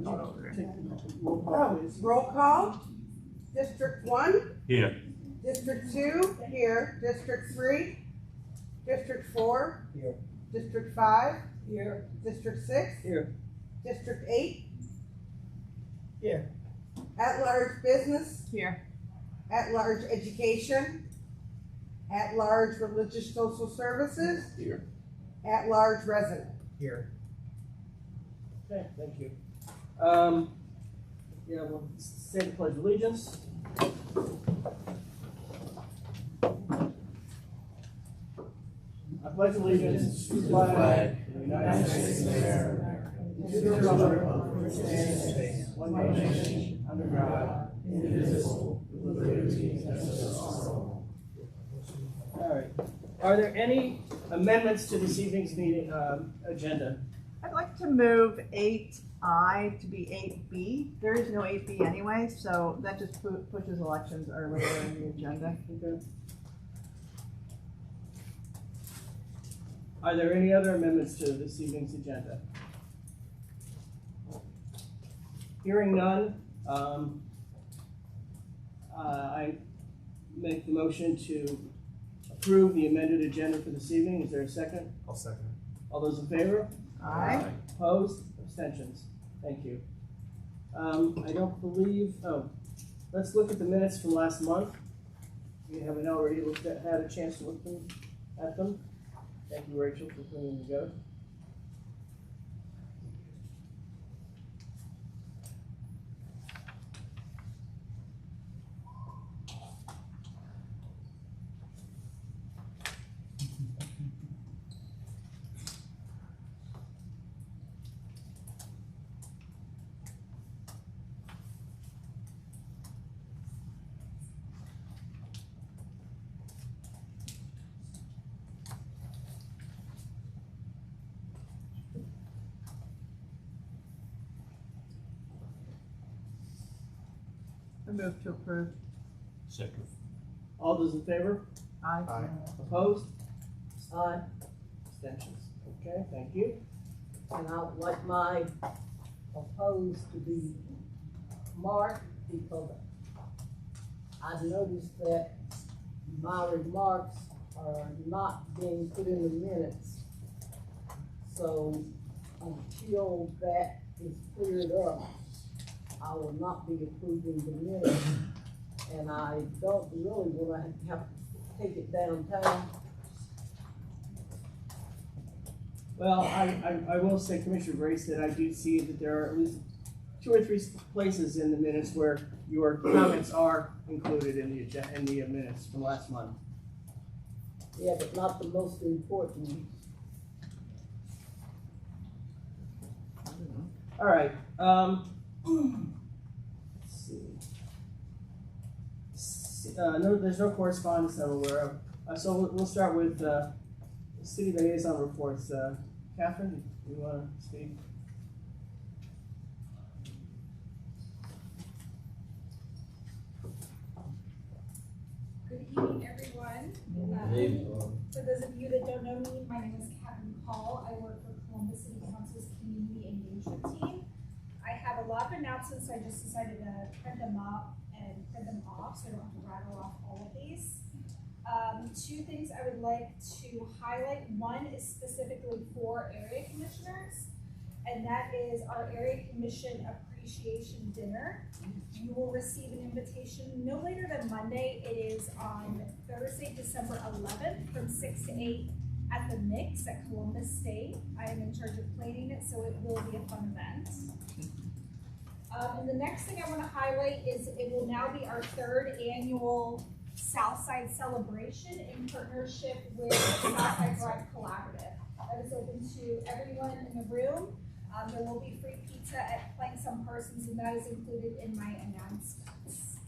Roll call, please. Roll call. District 1. Here. District 2. Here. District 3. District 4. Here. District 5. Here. District 6. Here. District 8. Here. At-large business. Here. At-large education. At-large religious social services. Here. At-large resident. Here. Okay, thank you. Yeah, we'll say the Pledge of Allegiance. I pledge allegiance to the flag of the United States of America, and to the republic for which it stands, one nation, under God, indivisible, with liberty and justice for all. All right. Are there any amendments to this evening's meeting agenda? I'd like to move 8I to be 8B. There is no 8B anyway, so that just pushes elections earlier in the agenda. Okay. Are there any other amendments to this evening's agenda? Hearing none, I make the motion to approve the amended agenda for this evening. Is there a second? I'll second it. All those in favor? Aye. Opposed? Abstentions? Thank you. I don't believe, let's look at the minutes from last month. We haven't already had a chance to look at them. Thank you, Rachel, for putting them together. I move to approve. Second. All those in favor? Aye. Aye. Opposed? Aye. Abstentions? Okay, thank you. And I would like my opposed to be marked because I noticed that my remarks are not being put in the minutes. So until that is cleared up, I will not be approving the minutes. And I don't really want to have to take it downtown. Well, I will say, Commissioner Grace, that I do see that there are at least 2 or 3 places in the minutes where your comments are included in the minutes from last month. Yeah, but not the most important ones. All right. Let's see. No, there's no correspondence that I'm aware of. So we'll start with city liaison reports. Catherine, you want to speak? Good evening, everyone. For those of you that don't know me, my name is Catherine Call. I work for Columbus City Council's Community Engagement Team. I have a lot of announcements, so I just decided to print them up and print them off so I don't have to rattle off all of these. 2 things I would like to highlight. One is specifically for area commissioners, and that is our Area Commission Appreciation Dinner. You will receive an invitation no later than Monday. It is on Thursday, December 11th from 6 to 8 at the Mix at Columbus State. I am in charge of planning it, so it will be a fun event. And the next thing I want to highlight is it will now be our 3rd annual Southside Celebration in partnership with Southside Drive Collaborative. That is open to everyone in the room. There will be free pizza at Plank Some Persons, and that is included in my announcements.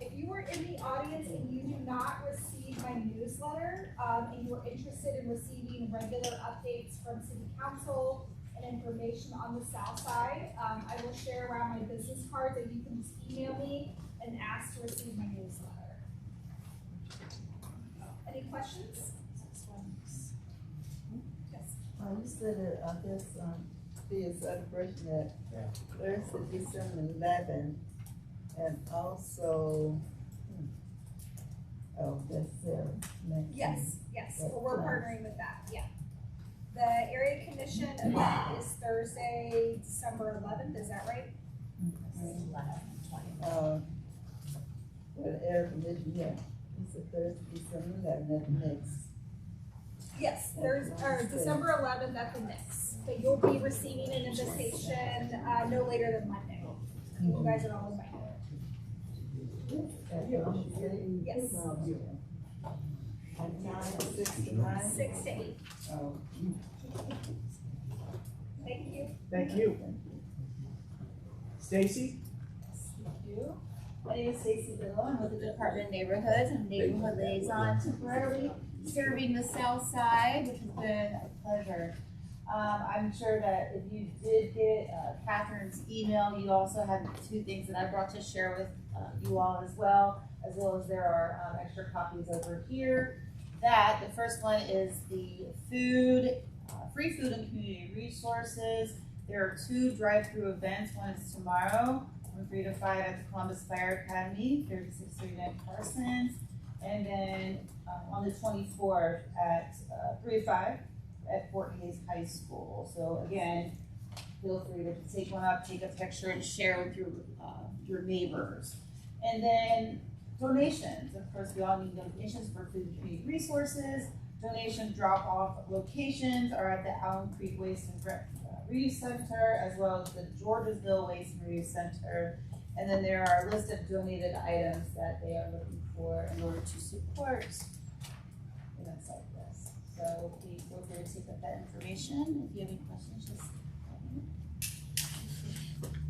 If you are in the audience and you do not receive my newsletter, and you are interested in receiving regular updates from City Council and information on the South Side, I will share around my business cards, and you can just email me and ask to receive my newsletter. Any questions? Yes. You said that, I guess, be a celebration at Thursday, December 11th, and also, that's next. Yes, we're partnering with that, yeah. The area commission event is Thursday, December 11th, is that right? The air conditioning, yeah, it's a Thursday, December 11th, that's next. Yes, December 11th at the Knicks, but you'll be receiving an invitation, no later than Monday. You guys are all invited. Yes. At 9, 6 to 9? 6 to 8. Oh. Thank you. Thank you. Stacy? My name is Stacey Biddle. I'm with the Department of Neighborhoods. I'm neighborhood liaison temporarily serving the South Side, which has been a pleasure. I'm sure that if you did get Catherine's email, you also have 2 things that I brought to share with you all, as well as there are extra copies over here. The first one is the free food and community resources. There are 2 drive-through events. One is tomorrow from 3 to 5 at the Columbus Fire Academy, 3639 Parsons, and then on the 24th at 3 to 5 at Fort Hays High School. So again, feel free to take one up, take a picture, and share with your neighbors. And then donations. Of course, we all need donations for food and community resources. Donation drop-off locations are at the Allen Creek Waste and Reuse Center, as well as the Georgesville Waste and Reuse Center. And then there are a list of donated items that they are looking for in order to support events like this. So please feel free to take up that information. If you have any questions, just let me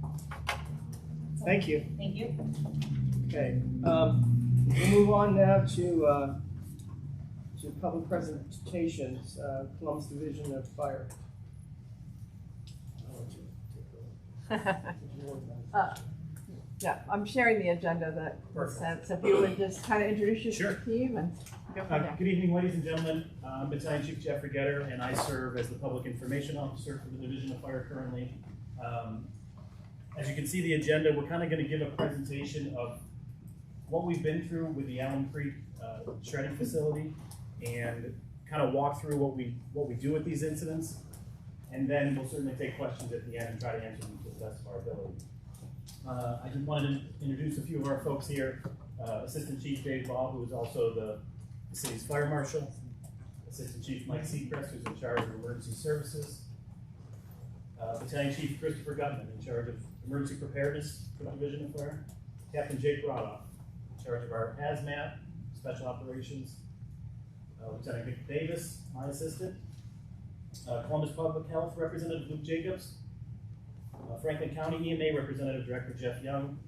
know. Thank you. Thank you. Okay, we'll move on now to public presentations, Columbus Division of Fire. Yeah, I'm sharing the agenda that was sent, so if you would just kind of introduce your team and go from there. Good evening, ladies and gentlemen. I'm Battalion Chief Jeffrey Getter, and I serve as the Public Information Officer for the Division of Fire currently. As you can see the agenda, we're kind of going to give a presentation of what we've been through with the Allen Creek shredding facility, and kind of walk through what we do with these incidents, and then we'll certainly take questions at the end and try to answer them to the best of our ability. I just wanted to introduce a few of our folks here. Assistant Chief Dave Ball, who is also the city's fire marshal. Assistant Chief Mike Seacrest, who's in charge of emergency services. Battalion Chief Christopher Gutman, in charge of emergency preparedness for the Division of Fire. Captain Jake Rodoff, in charge of our hazmat, special operations. Lieutenant Vic Davis, my assistant. Columbus Public Health Representative Luke Jacobs. Franklin County EMA Representative Director Jeff Young.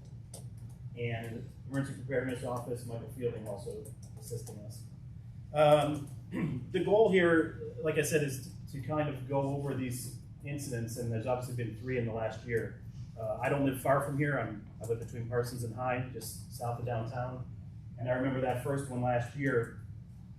And Emergency Preparedness Office, Michael Fielding, also assisting us. The goal here, like I said, is to kind of go over these incidents, and there's obviously been 3 in the last year. I don't live far from here. I live between Parsons and Hyde, just south of downtown. And I remember that first one last year.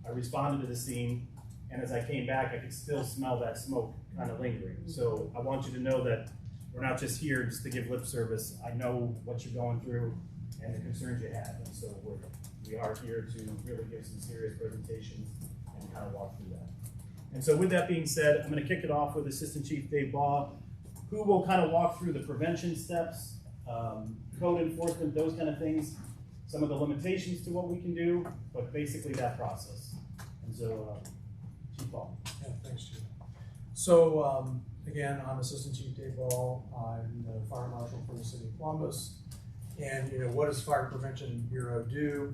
I responded to the scene, and as I came back, I could still smell that smoke kind of lingering. So I want you to know that we're not just here just to give lip service. I know what you're going through and the concerns you have, and so we are here to really give some serious presentations and kind of walk through that. And so with that being said, I'm going to kick it off with Assistant Chief Dave Baugh, who will kind of walk through the prevention steps, code enforcement, those kind of things, some of the limitations to what we can do, but basically that process. And so, Chief Baugh. Yeah, thanks, Chief. So, again, I'm Assistant Chief Dave Ball. I'm the Fire Marshal for the City of Columbus. And, what does Fire Prevention Bureau do?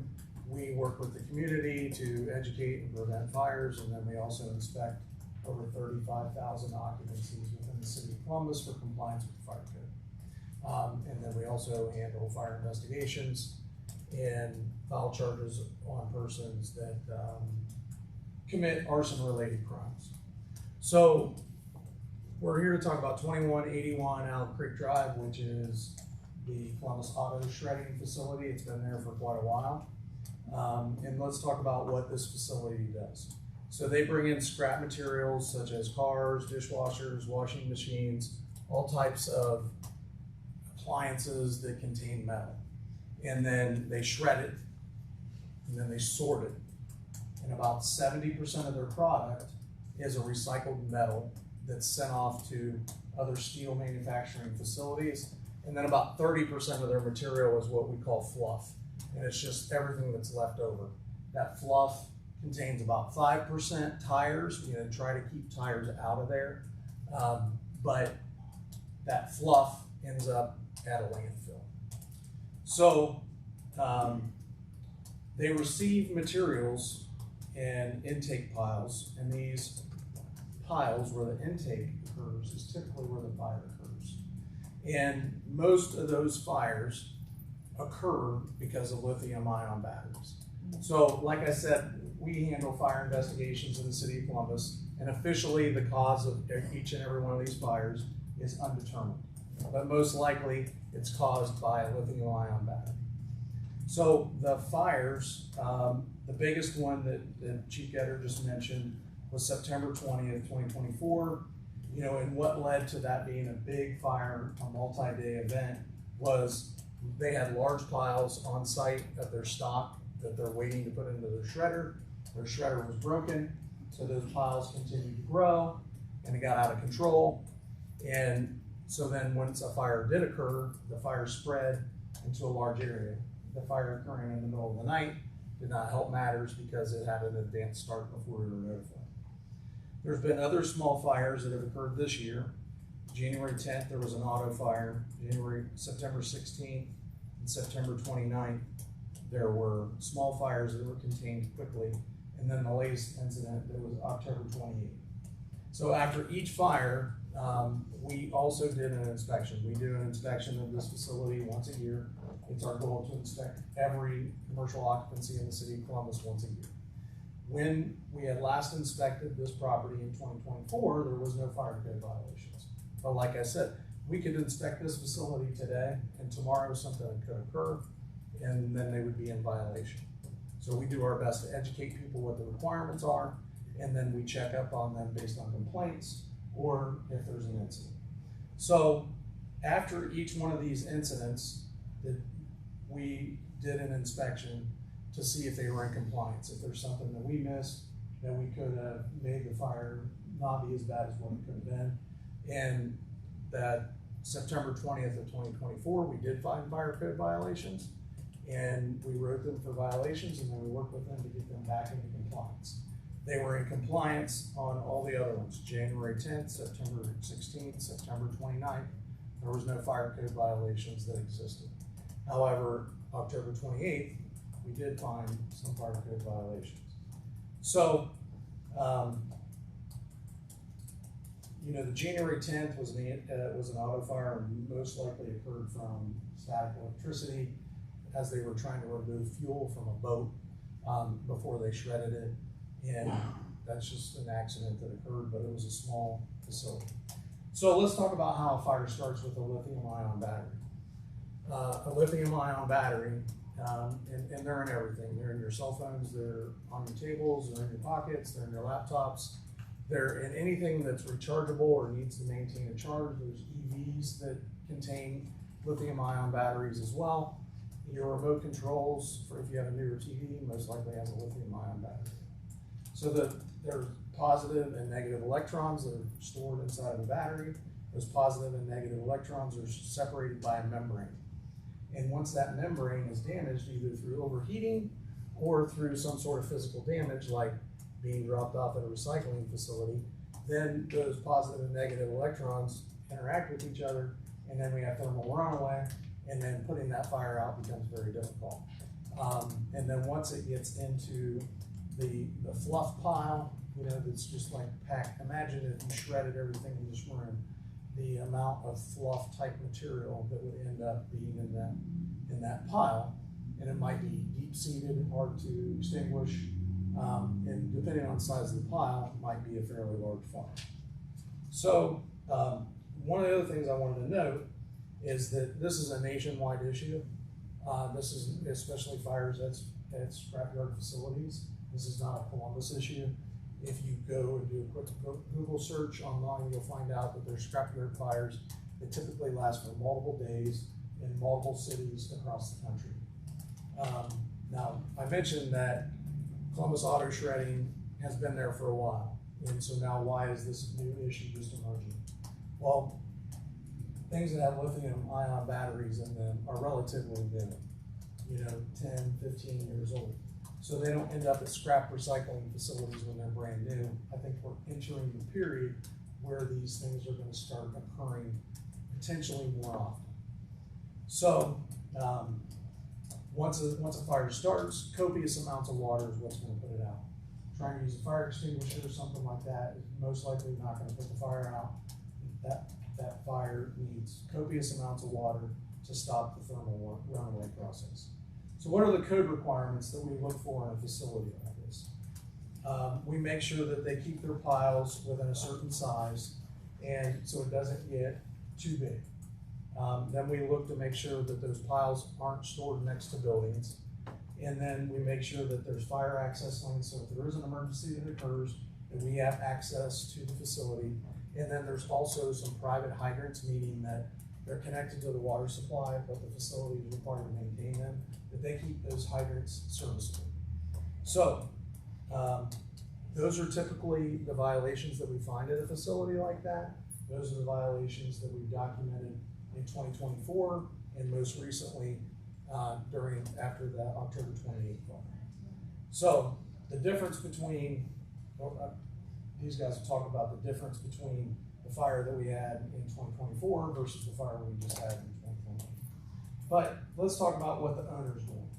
We work with the community to educate and prevent fires, and then we also inspect over 35,000 occupancies within the City of Columbus for compliance with the fire code. And then we also handle fire investigations and file charges on persons that commit arson-related crimes. So we're here to talk about 2181 Allen Creek Drive, which is the Columbus Auto Shredding Facility. It's been there for quite a while. And let's talk about what this facility does. So they bring in scrap materials such as cars, dishwashers, washing machines, all types of appliances that contain metal. And then they shred it, and then they sort it. And about 70% of their product is a recycled metal that's sent off to other steel manufacturing facilities. And then about 30% of their material is what we call fluff. And it's just everything that's left over. That fluff contains about 5% tires. Try to keep tires out of there. But that fluff ends up at a landfill. So they receive materials in intake piles, and these piles where the intake occurs is typically where the fire occurs. And most of those fires occur because of lithium-ion batteries. So like I said, we handle fire investigations in the city of Columbus, and officially the cause of each and every one of these fires is undetermined. But most likely it's caused by a lithium-ion battery. So the fires, the biggest one that Chief Getter just mentioned was September 20th, 2024. And what led to that being a big fire, a multi-day event, was they had large piles on site of their stock that they're waiting to put into their shredder. Their shredder was broken, so those piles continued to grow, and it got out of control. And so then once a fire did occur, the fire spread into a large area. The fire occurring in the middle of the night did not help matters because it had an advanced start before we were notified. There's been other small fires that have occurred this year. January 10th, there was an auto fire. September 16th and September 29th, there were small fires that were contained quickly. And then the latest incident, that was October 28th. So after each fire, we also did an inspection. We do an inspection of this facility once a year. It's our goal to inspect every commercial occupancy in the city of Columbus once a year. When we had last inspected this property in 2024, there was no fire code violations. But like I said, we could inspect this facility today, and tomorrow something could occur, and then they would be in violation. So we do our best to educate people what the requirements are, and then we check up on them based on complaints or if there's an incident. So after each one of these incidents, we did an inspection to see if they were in compliance. If there's something that we missed, that we could have made the fire not be as bad as what it could have been. And that September 20th of 2024, we did find fire code violations, and we wrote them for violations, and then we worked with them to get them back into compliance. They were in compliance on all the other ones. January 10th, September 16th, September 29th, there was no fire code violations that existed. However, October 28th, we did find some fire code violations. So, the January 10th was an auto fire, and most likely occurred from static electricity as they were trying to remove fuel from a boat before they shredded it. And that's just an accident that occurred, but it was a small facility. So let's talk about how a fire starts with a lithium-ion battery. A lithium-ion battery, and they're in everything. They're in your cell phones, they're on your tables, they're in your pockets, they're in your laptops. They're in anything that's rechargeable or needs to maintain a charge. There's EVs that contain lithium-ion batteries as well. Your remote controls, for if you have a newer TV, most likely has a lithium-ion battery. So there's positive and negative electrons that are stored inside of the battery. Those positive and negative electrons are separated by a membrane. And once that membrane is damaged, either through overheating or through some sort of physical damage, like being dropped off at a recycling facility, then those positive and negative electrons interact with each other, and then we have thermal runaway, and then putting that fire out becomes very difficult. And then once it gets into the fluff pile, that's just like packed. Imagine if you shredded everything in this room, the amount of fluff type material that would end up being in that pile, and it might be deep seated and hard to extinguish, and depending on the size of the pile, it might be a fairly large fire. So one of the other things I wanted to note is that this is a nationwide issue. This is especially fires at scrapyard facilities. This is not a Columbus issue. If you go and do a quick Google search online, you'll find out that there's scrapyard fires that typically last for multiple days in multiple cities across the country. Now, I mentioned that Columbus Auto Shredding has been there for a while, and so now why is this new issue just emerging? Well, things that have lithium-ion batteries in them are relatively new, 10, 15 years old. So they don't end up at scrap recycling facilities when they're brand new. I think we're entering the period where these things are going to start occurring potentially more often. So once a fire starts, copious amounts of water is what's going to put it out. Trying to use a fire extinguisher or something like that is most likely not going to put the fire out. That fire needs copious amounts of water to stop the thermal runaway process. So what are the code requirements that we look for in a facility like this? We make sure that they keep their piles within a certain size, and so it doesn't get too big. Then we look to make sure that those piles aren't stored next to buildings. And then we make sure that there's fire access lanes, so if there is an emergency that occurs, that we have access to the facility. And then there's also some private hydrants, meaning that they're connected to the water supply, but the facility is required to maintain them, that they keep those hydrants serviceable. So those are typically the violations that we find at a facility like that. Those are the violations that we've documented in 2024 and most recently after the October 28th fire. So the difference between, these guys will talk about the difference between the fire that we had in 2024 versus the fire we just had in 2020. But let's talk about what the owner's doing.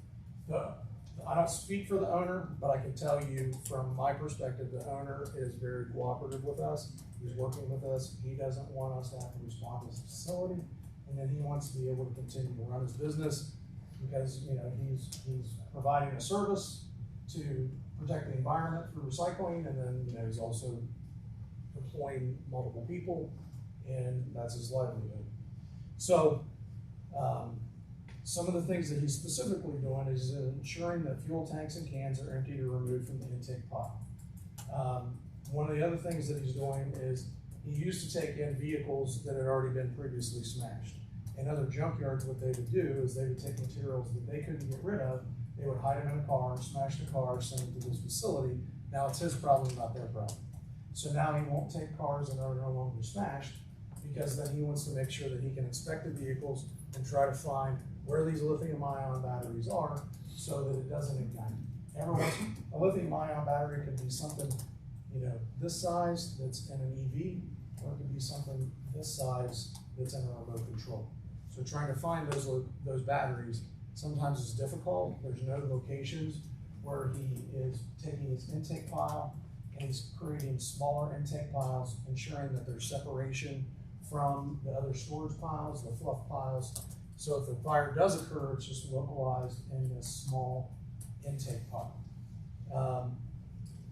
I don't speak for the owner, but I can tell you from my perspective, the owner is very cooperative with us. He's working with us. He doesn't want us to have to respond to his facility, and then he wants to be able to continue to run his business because he's providing a service to protect the environment through recycling, and then he's also employing multiple people, and that's his livelihood. So some of the things that he's specifically doing is ensuring that fuel tanks and cans are emptied or removed from the intake pile. One of the other things that he's doing is he used to take in vehicles that had already been previously smashed. In other junkyards, what they would do is they would take materials that they couldn't get rid of, they would hide them in a car, smash the car, send them to this facility. Now it's his problem, not their problem. So now he won't take cars that are no longer smashed, because then he wants to make sure that he can inspect the vehicles and try to find where these lithium-ion batteries are so that it doesn't ignite. A lithium-ion battery could be something, this size that's in an EV, or it could be something this size that's in a remote control. So trying to find those batteries sometimes is difficult. There's no locations where he is taking his intake pile and he's creating smaller intake piles, ensuring that there's separation from the other storage piles, the fluff piles. So if the fire does occur, it's just localized in this small intake pile.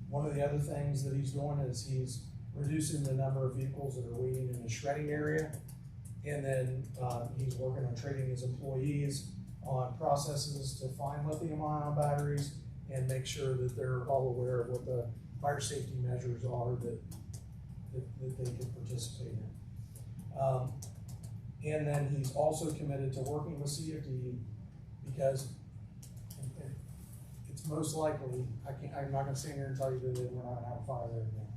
One of the other things that he's doing is he's reducing the number of vehicles that are waiting in the shredding area. And then he's working on training his employees on processes to find lithium-ion batteries and make sure that they're all aware of what the fire safety measures are that they can participate in. And then he's also committed to working with CFD because it's most likely, I'm not gonna stand here and tell you that we're not gonna have a fire there again.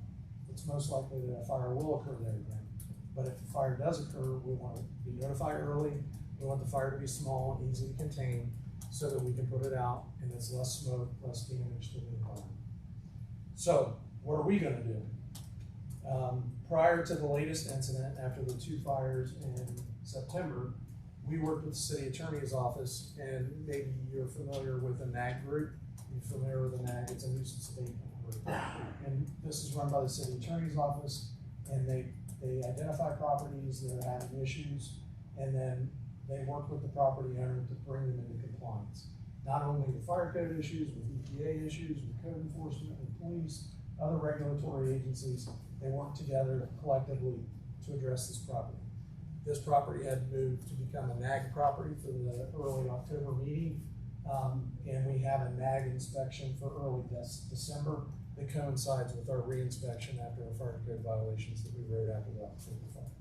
It's most likely that a fire will occur there again. But if the fire does occur, we want to be notified early. We want the fire to be small and easily contained so that we can put it out and it's less smoke, less damage to the environment. So what are we going to do? Prior to the latest incident, after the 2 fires in September, we worked with the city attorney's office, and maybe you're familiar with the NAG group. You're familiar with the NAG, it's a nuisance abatement group. And this is run by the city attorney's office, and they identify properties that are having issues, and then they work with the property owner to bring them into compliance. Not only with fire code issues, with EPA issues, with code enforcement, with police, other regulatory agencies, they work together collectively to address this property. This property had moved to become a NAG property for the early October meeting, and we have a NAG inspection for early December that coincides with our reinspection after our fire code violations that we wrote after the October fire.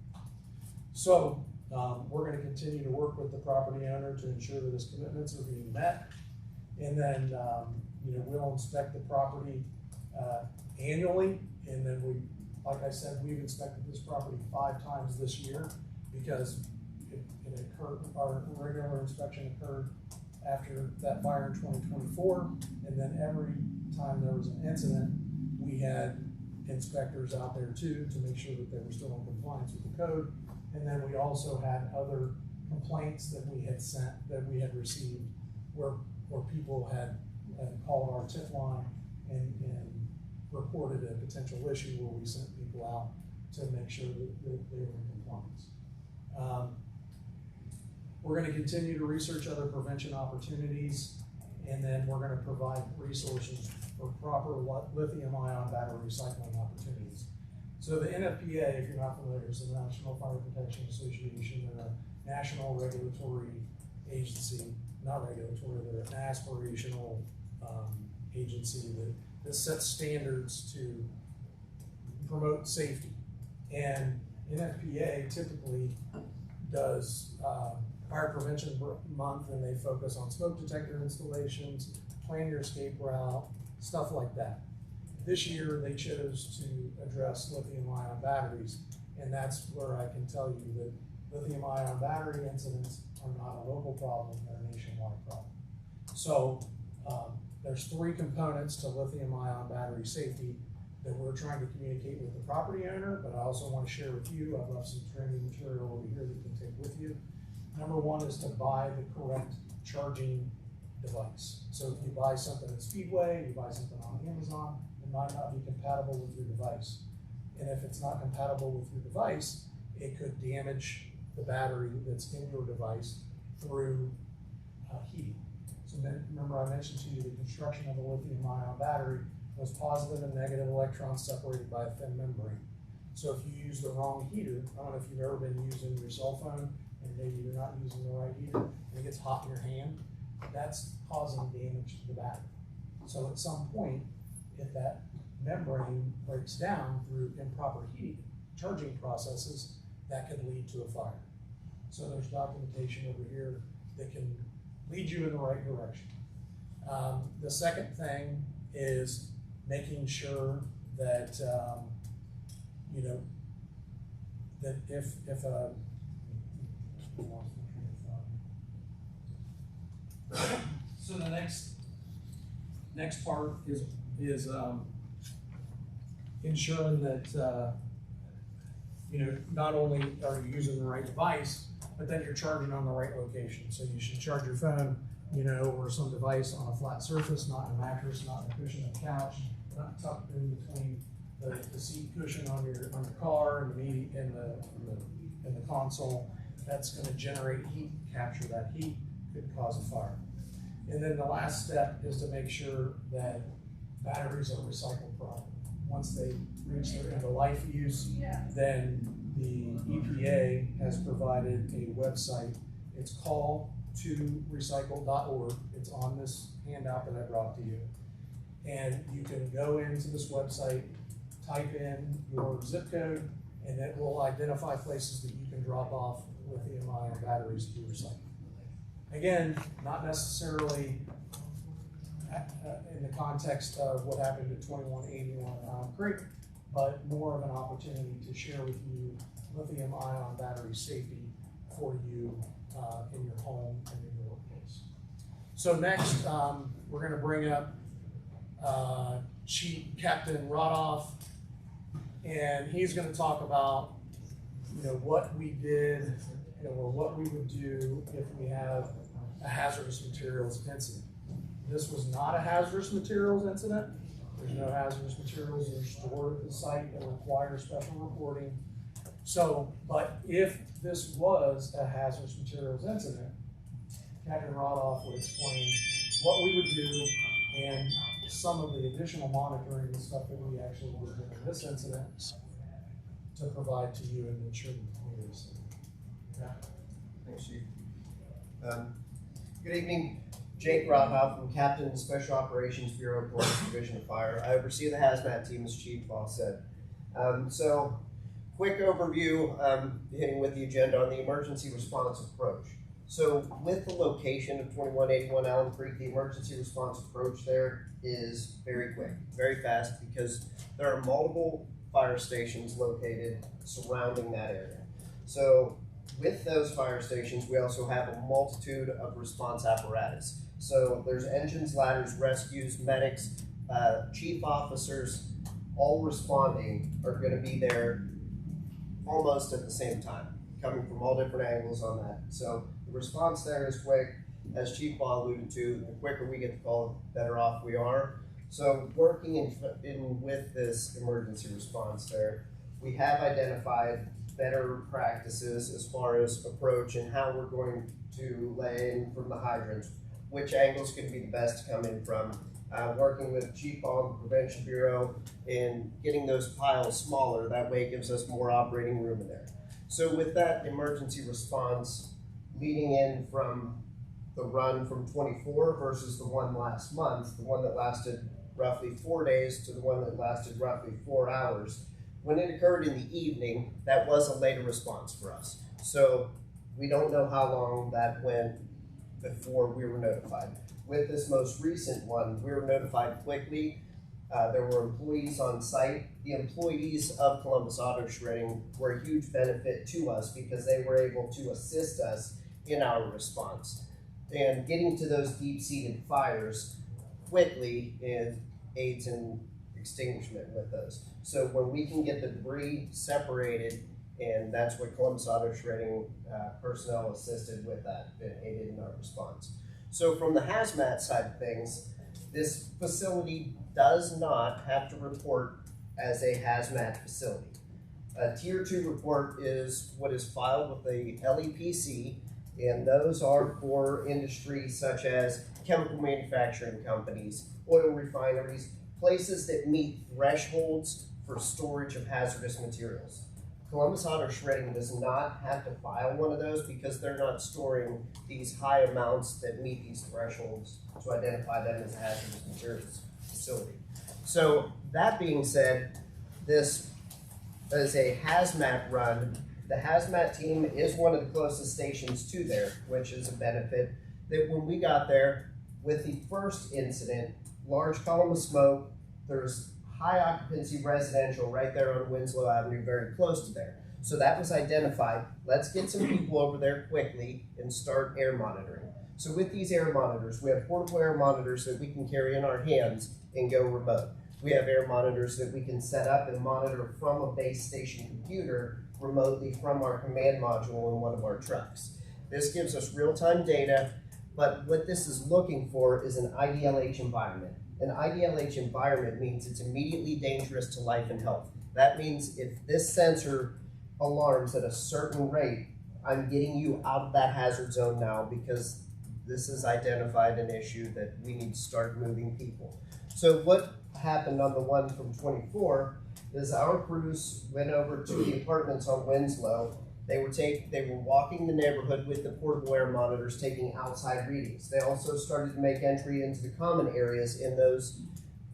So, we're gonna continue to work with the property owner to ensure that his commitments are being met. And then, we'll inspect the property, annually. And then like I said, we've inspected this property 5 times this year because it occurred, our regular inspection occurred after that fire in 2024. And then every time there was an incident, we had inspectors out there too, to make sure that they were still in compliance with the code. And then we also had other complaints that we had received where people had called our tip line and reported a potential issue where we sent people out to make sure that they were in compliance. We're going to continue to research other prevention opportunities, and then we're going to provide resources for proper lithium-ion battery recycling opportunities. So the NFPA, if you're not familiar, is the National Fire Protection Association. They're a national regulatory agency, not regulatory, they're an aspirational agency that sets standards to promote safety. And NFPA typically does Fire Prevention Month, and they focus on smoke detector installations, plan your escape route, stuff like that. This year, they chose to address lithium-ion batteries, and that's where I can tell you that lithium-ion battery incidents are not a local problem, they're a nationwide problem. So there's 3 components to lithium-ion battery safety that we're trying to communicate with the property owner, but I also want to share with you. I've left some training material over here that you can take with you. Number 1 is to buy the correct charging device. So if you buy something at Speedway, you buy something on Amazon, it might not be compatible with your device. And if it's not compatible with your device, it could damage the battery that's in your device through heating. So remember I mentioned to you the construction of a lithium-ion battery was positive and negative electrons separated by a thin membrane. So if you use the wrong heater, I don't know if you've ever been using your cell phone and maybe you're not using the right heater and it gets hot in your hand, that's causing damage to the battery. So at some point, if that membrane breaks down through improper heating, charging processes, that could lead to a fire. So there's documentation over here that can lead you in the right direction. The second thing is making sure that, that if a, so the next part is ensuring that, not only are you using the right device, but then you're charging on the right location. So you should charge your phone, or some device on a flat surface, not in a mattress, not in a cushion of a couch, not tucked in between the seat cushion on your car and the console. That's going to generate heat, capture that heat, could cause a fire. And then the last step is to make sure that batteries are recycled properly. Once they reach their end of life use, then the EPA has provided a website. It's call2recycle.org. It's on this handout that I brought to you. And you can go into this website, type in your zip code, and it will identify places that you can drop off lithium-ion batteries to be recycled. Again, not necessarily in the context of what happened at 2181 Elm Creek, but more of an opportunity to share with you lithium-ion battery safety for you in your home and in your workplace. So next, we're going to bring up Chief Captain Rodoff, and he's going to talk about what we did, or what we would do if we have a hazardous materials incident. This was not a hazardous materials incident. There's no hazardous materials that are stored at the site that require special reporting. So, but if this was a hazardous materials incident, Captain Rodoff would explain what we would do and some of the additional monitoring and stuff that we actually did in this incident to provide to you and ensure the community is safe. Thanks, Chief. Good evening. Jake Rothoff, from Captain Special Operations Bureau, Columbus Division of Fire. I oversee the hazmat team, as Chief Law said. So, quick overview, hitting with the agenda on the emergency response approach. So, with the location of 2181 Allen Creek, the emergency response approach there is very quick, very fast, because there are multiple fire stations located surrounding that area. So, with those fire stations, we also have a multitude of response apparatus. So there's engines, ladders, rescues, medics, chief officers, all responding are going to be there almost at the same time, coming from all different angles on that. So the response there is quick. As Chief Law alluded to, the quicker we get the call, the better off we are. So working in with this emergency response there, we have identified better practices as far as approach and how we're going to lay in from the hydrants, which angles could be the best to come in from, working with Chief Law and Prevention Bureau and getting those piles smaller. That way it gives us more operating room in there. So with that emergency response leading in from the run from 24 versus the one last month, the one that lasted roughly 4 days to the one that lasted roughly 4 hours, when it occurred in the evening, that was a later response for us. So we don't know how long that went before we were notified. With this most recent one, we were notified quickly. There were employees on site. The employees of Columbus Auto Shredding were a huge benefit to us because they were able to assist us in our response. And getting to those deep-seated fires quickly aids in extinguishment with those. So when we can get the debris separated, and that's what Columbus Auto Shredding personnel assisted with that and aided in our response. So from the hazmat side of things, this facility does not have to report as a hazmat facility. A Tier 2 report is what is filed with the LEPC, and those are for industries such as chemical manufacturing companies, oil refineries, places that meet thresholds for storage of hazardous materials. Columbus Auto Shredding does not have to file one of those because they're not storing these high amounts that meet these thresholds to identify them as a hazardous materials facility. So that being said, this is a hazmat run. The hazmat team is one of the closest stations to there, which is a benefit that when we got there with the first incident, large column of smoke, there's high occupancy residential right there on Winslow Avenue, very close to there. So that was identified. Let's get some people over there quickly and start air monitoring. So with these air monitors, we have portable air monitors that we can carry in our hands and go remote. We have air monitors that we can set up and monitor from a base station computer remotely from our command module in one of our trucks. This gives us real-time data, but what this is looking for is an IDLH environment. An IDLH environment means it's immediately dangerous to life and health. That means if this sensor alarms at a certain rate, I'm getting you out of that hazard zone now because this has identified an issue that we need to start moving people. So what happened on the one from 24 is our crews went over to the apartments on Winslow. They were walking the neighborhood with the portable air monitors, taking outside readings. They also started to make entry into the common areas in those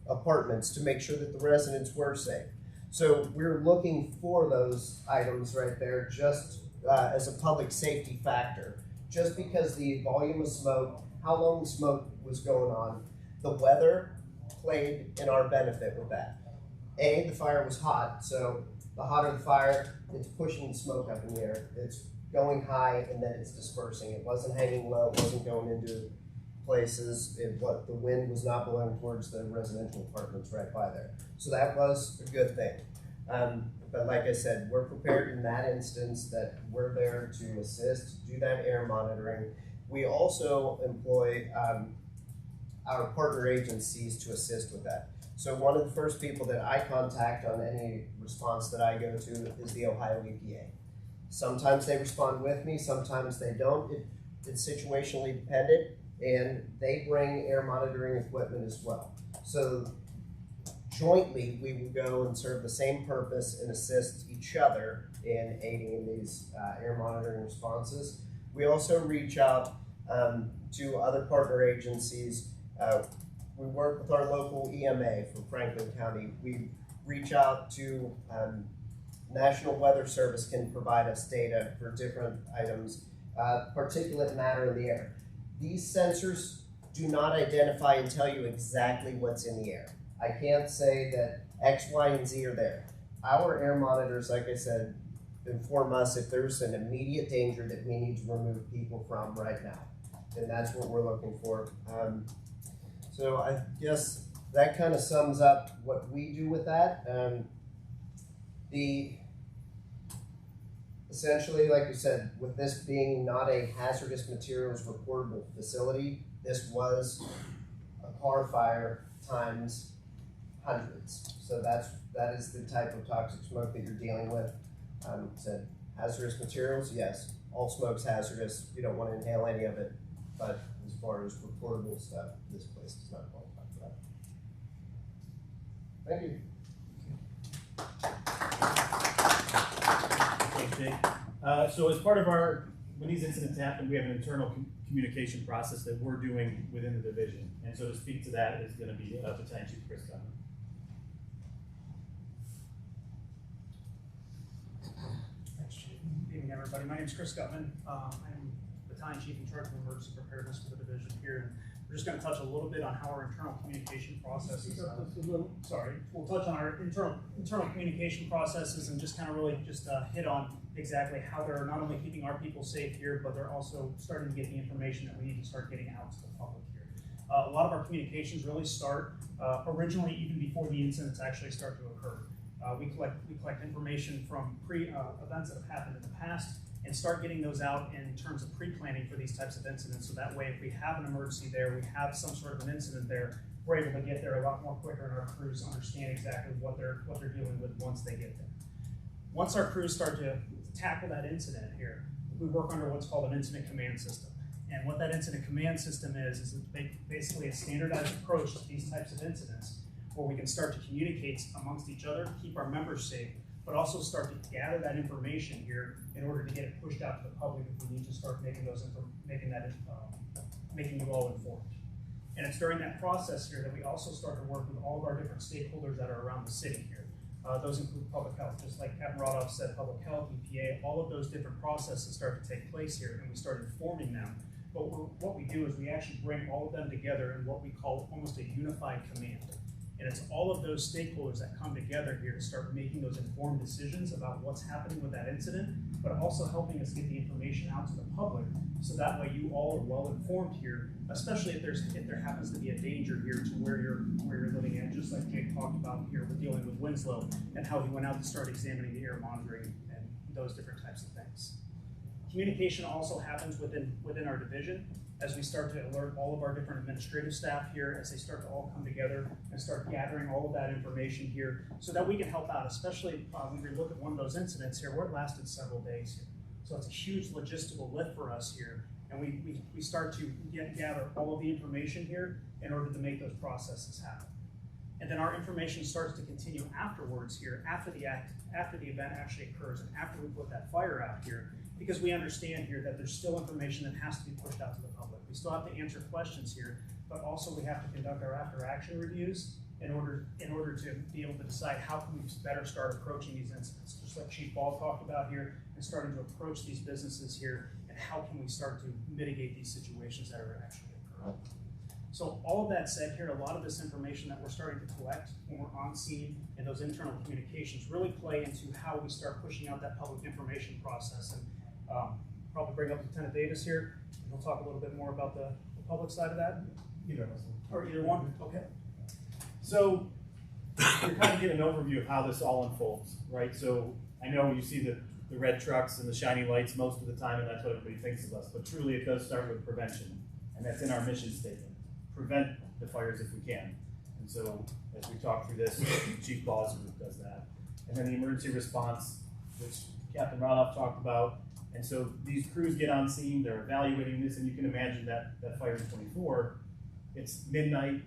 apartments to make sure that the residents were safe. So we're looking for those items right there just as a public safety factor. Just because the volume of smoke, how long the smoke was going on, the weather played in our benefit with that. The fire was hot, so the hotter the fire, it's pushing the smoke up in the air. It's going high and then it's dispersing. It wasn't hanging low, it wasn't going into places. The wind was not blowing towards the residential apartments right by there. So that was a good thing. But like I said, we're prepared in that instance that we're there to assist, do that air monitoring. We also employ our partner agencies to assist with that. So one of the first people that I contact on any response that I go to is the Ohio EPA. Sometimes they respond with me, sometimes they don't. It's situationally dependent, and they bring air monitoring equipment as well. So jointly, we will go and serve the same purpose and assist each other in aiding in these air monitoring responses. We also reach out to other partner agencies. We work with our local EMA from Franklin County. We reach out to National Weather Service can provide us data for different items, particulate matter in the air. These sensors do not identify and tell you exactly what's in the air. I can't say that X, Y, and Z are there. Our air monitors, like I said, inform us if there's an immediate danger that we need to remove people from right now. And that's what we're looking for. So I guess that kind of sums up what we do with that. Essentially, like you said, with this being not a hazardous materials reportable facility, this was a car fire times hundreds. So that is the type of toxic smoke that you're dealing with. Said hazardous materials, yes, all smoke's hazardous. You don't want to inhale any of it. But as far as reportable stuff, this place does not qualify for that. Thank you. Thanks, Jake. So as part of when these incidents happen, we have an internal communication process that we're doing within the division. And so to speak to that is going to be Battalion Chief Chris Gutman. Thanks, Chief. Good evening, everybody. My name is Chris Gutman. I'm Battalion Chief in charge of emergency preparedness for the division here. And we're just going to touch a little bit on how our internal communication processes. We'll touch on our internal communication processes and just kind of really just hit on exactly how they're not only keeping our people safe here, but they're also starting to get the information that we need to start getting out to the public here. A lot of our communications really start originally even before the incidents actually start to occur. We collect information from events that have happened in the past and start getting those out in terms of pre-planning for these types of incidents. So that way, if we have an emergency there, we have some sort of an incident there, we're able to get there a lot more quicker, and our crews understand exactly what they're dealing with once they get there. Once our crews start to tackle that incident here, we work under what's called an incident command system. And what that incident command system is basically a standardized approach to these types of incidents, where we can start to communicate amongst each other, keep our members safe, but also start to gather that information here in order to get it pushed out to the public if we need to start making you all informed. And it's during that process here that we also start to work with all of our different stakeholders that are around the city here. Those include public health, just like Captain Rodoff said, public health, EPA, all of those different processes start to take place here, and we start informing them. But what we do is we actually bring all of them together in what we call almost a unified command. And it's all of those stakeholders that come together here to start making those informed decisions about what's happening with that incident, but also helping us get the information out to the public, so that way you all are well informed here, especially if there happens to be a danger here to where you're living at, just like Jake talked about here with dealing with Winslow and how he went out to start examining the air monitoring and those different types of things. Communication also happens within our division as we start to alert all of our different administrative staff here, as they start to all come together and start gathering all of that information here so that we can help out, especially when we look at one of those incidents here where it lasted several days here. So it's a huge logistical lift for us here, and we start to gather all of the information here in order to make those processes happen. And then our information starts to continue afterwards here, after the event actually occurs and after we put that fire out here, because we understand here that there's still information that has to be pushed out to the public. We still have to answer questions here, but also we have to conduct our after-action reviews in order to be able to decide how can we better start approaching these incidents, just like Chief Ball talked about here, and starting to approach these businesses here, and how can we start to mitigate these situations that are actually occurring. So all of that said here, a lot of this information that we're starting to collect when we're on scene and those internal communications really play into how we start pushing out that public information process. And probably bring up Lieutenant Davis here, and he'll talk a little bit more about the public side of that. Either of us. Or either one, okay. So you're kind of getting an overview of how this all unfolds, right? So I know you see the red trucks and the shiny lights most of the time, and that's what everybody thinks of us, but truly it does start with prevention, and that's in our mission statement. Prevent the fires if we can. And so as we talk through this, Chief Ball's group does that. And then the emergency response, which Captain Rodoff talked about. And so these crews get on scene, they're evaluating this, and you can imagine that fire in 24, it's midnight,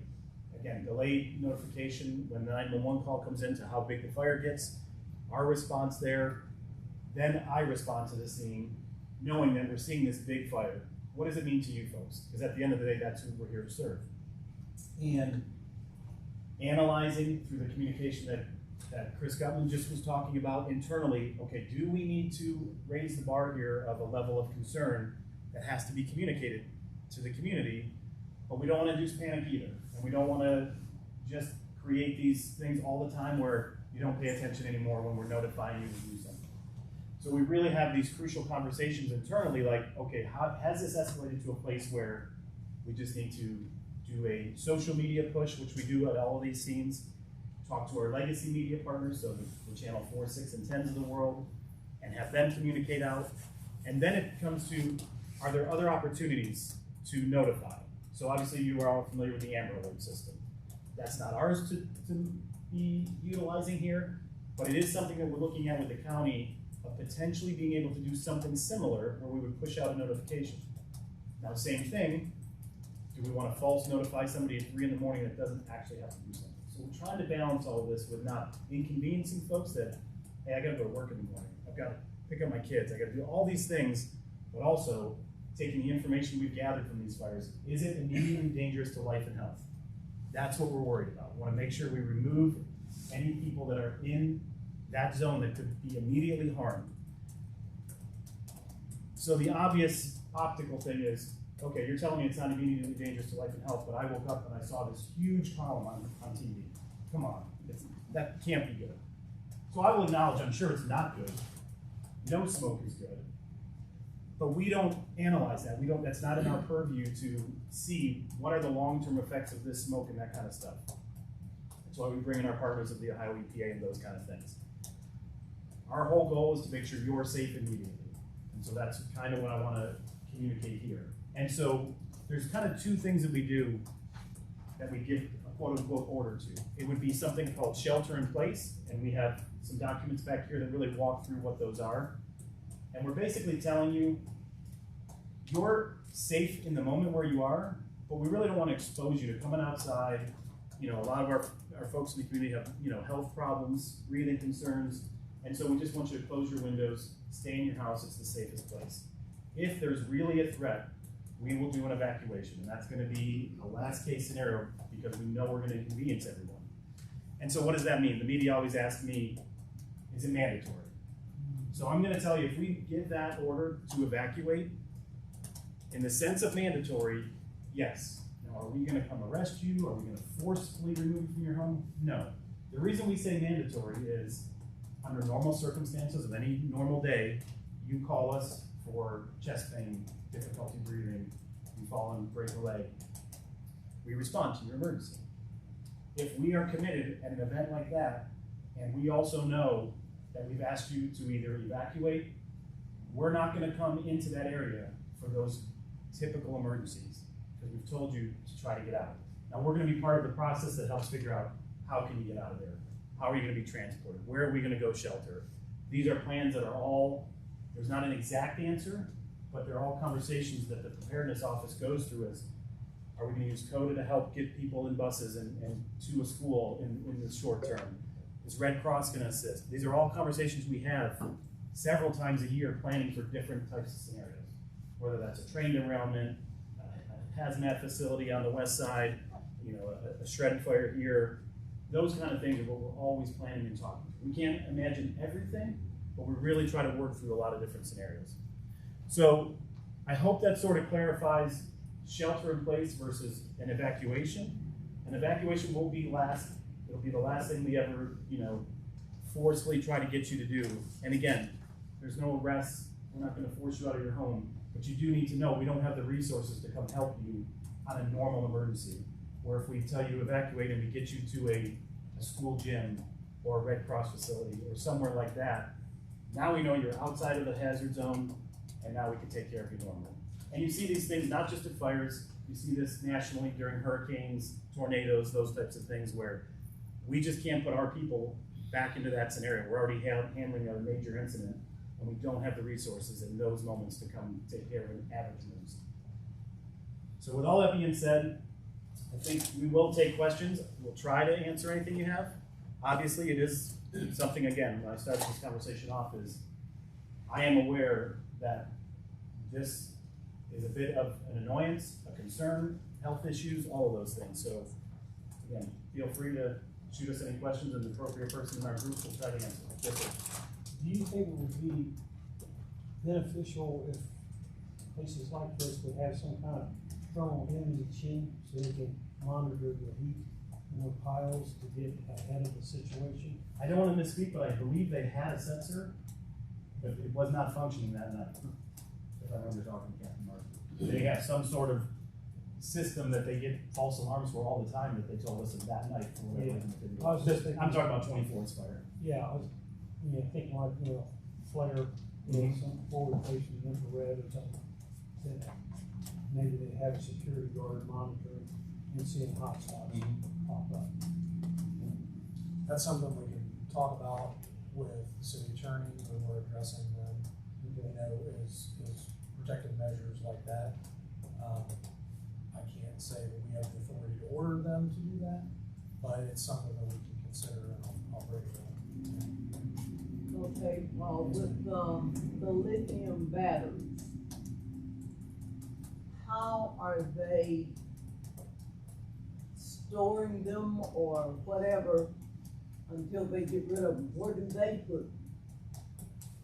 again, delayed notification when the 911 call comes in to how big the fire gets, our response there, then I respond to the scene, knowing that we're seeing this big fire, what does it mean to you folks? Because at the end of the day, that's who we're here to serve. And analyzing through the communication that Chris Gutman just was talking about internally, okay, do we need to raise the bar here of a level of concern that has to be communicated to the community, but we don't want to induce panic either. And we don't want to just create these things all the time where you don't pay attention anymore when we're notifying you to do something. So we really have these crucial conversations internally, like, okay, how has this escalated to a place where we just need to do a social media push, which we do at all of these scenes, talk to our legacy media partners, so the channel 4, 6, and 10s of the world, and have them communicate out. And then it comes to, are there other opportunities to notify? So obviously you are all familiar with the Amber Alert system. That's not ours to be utilizing here, but it is something that we're looking at with the county of potentially being able to do something similar where we would push out a notification. Now, same thing, do we want to false notify somebody at 3 in the morning that doesn't actually have to do something? So we're trying to balance all of this with not inconveniencing folks that, hey, I gotta go to work in the morning, I've got to pick up my kids, I gotta do all these things, but also taking the information we've gathered from these fires, is it immediately dangerous to life and health? That's what we're worried about. We want to make sure we remove any people that are in that zone that could be immediately harmed. So the obvious optical thing is, okay, you're telling me it's not immediately dangerous to life and health, but I woke up and I saw this huge column on TV. Come on, that can't be good. So I will acknowledge, I'm sure it's not good. No smoke is good. But we don't analyze that. That's not in our purview to see what are the long-term effects of this smoke and that kind of stuff. That's why we bring in our partners of the Ohio EPA and those kind of things. Our whole goal is to make sure you're safe immediately. And so that's kind of what I want to communicate here. And so there's kind of 2 things that we do that we give a quote-unquote order to. It would be something called shelter in place, and we have some documents back here that really walk through what those are. And we're basically telling you, you're safe in the moment where you are, but we really don't want to expose you to coming outside. You know, a lot of our folks in the community have, health problems, breathing concerns, and so we just want you to close your windows, stay in your house, it's the safest place. If there's really a threat, we will do an evacuation, and that's going to be a last case scenario because we know we're going to inconvenience everyone. And so what does that mean? The media always ask me, is it mandatory? So I'm going to tell you, if we give that order to evacuate, in the sense of mandatory, yes. Now, are we going to come arrest you? Are we going to forcefully remove you from your home? No. The reason we say mandatory is, under normal circumstances of any normal day, you call us for chest pain, difficulty breathing, you fall and break a leg. We respond to your emergency. If we are committed at an event like that, and we also know that we've asked you to either evacuate, we're not going to come into that area for those typical emergencies because we've told you to try to get out. Now we're going to be part of the process that helps figure out how can you get out of there? How are you going to be transported? Where are we going to go shelter? These are plans that are all, there's not an exact answer, but they're all conversations that the preparedness office goes through as, are we going to use CODA to help get people in buses and to a school in the short term? Is Red Cross going to assist? These are all conversations we have several times a year planning for different types of scenarios, whether that's a train derailment, a hazmat facility on the west side, a shred fire here. Those kind of things are what we're always planning and talking through. We can't imagine everything, but we really try to work through a lot of different scenarios. So I hope that sort of clarifies shelter in place versus an evacuation. An evacuation will be last. It'll be the last thing we ever, forcefully try to get you to do. And again, there's no arrests. We're not going to force you out of your home, but you do need to know we don't have the resources to come help you on a normal emergency. Or if we tell you to evacuate and we get you to a school gym or a Red Cross facility or somewhere like that, now we know you're outside of the hazard zone, and now we can take care of you normally. And you see these things not just at fires, you see this nationally during hurricanes, tornadoes, those types of things where we just can't put our people back into that scenario. We're already handling a major incident, and we don't have the resources in those moments to come take care of an average emergency. So with all that being said, I think we will take questions. We'll try to answer anything you have. Obviously, it is something, again, when I started this conversation off, is I am aware that this is a bit of an annoyance, a concern, health issues, all of those things. So again, feel free to shoot us any questions, and the appropriate person in our group will try to answer. Yes, sir. Do you think it would be beneficial if places like this would have some kind of thermal imaging so they can monitor the heat in their piles to get ahead of the situation? I don't want to misspeak, but I believe they had a sensor, but it was not functioning that night. If I remember talking to Captain Mark. They have some sort of system that they get false alarms for all the time that they told us of that night for whatever reason it didn't I was go. just thinking- I'm talking about 24th fire. Yeah, I was, thinking like, flare, some forward facing infrared or something. That maybe they have a security guard monitoring and seeing hot spots pop up. That's something we can talk about with the city attorney when we're addressing them, is protective measures like that. I can't say that we have the authority to order them to do that, but it's something that we can consider, and I'll bring it up. Okay, well, with the lithium batteries, how are they storing them or whatever until they get rid of them? Where do they put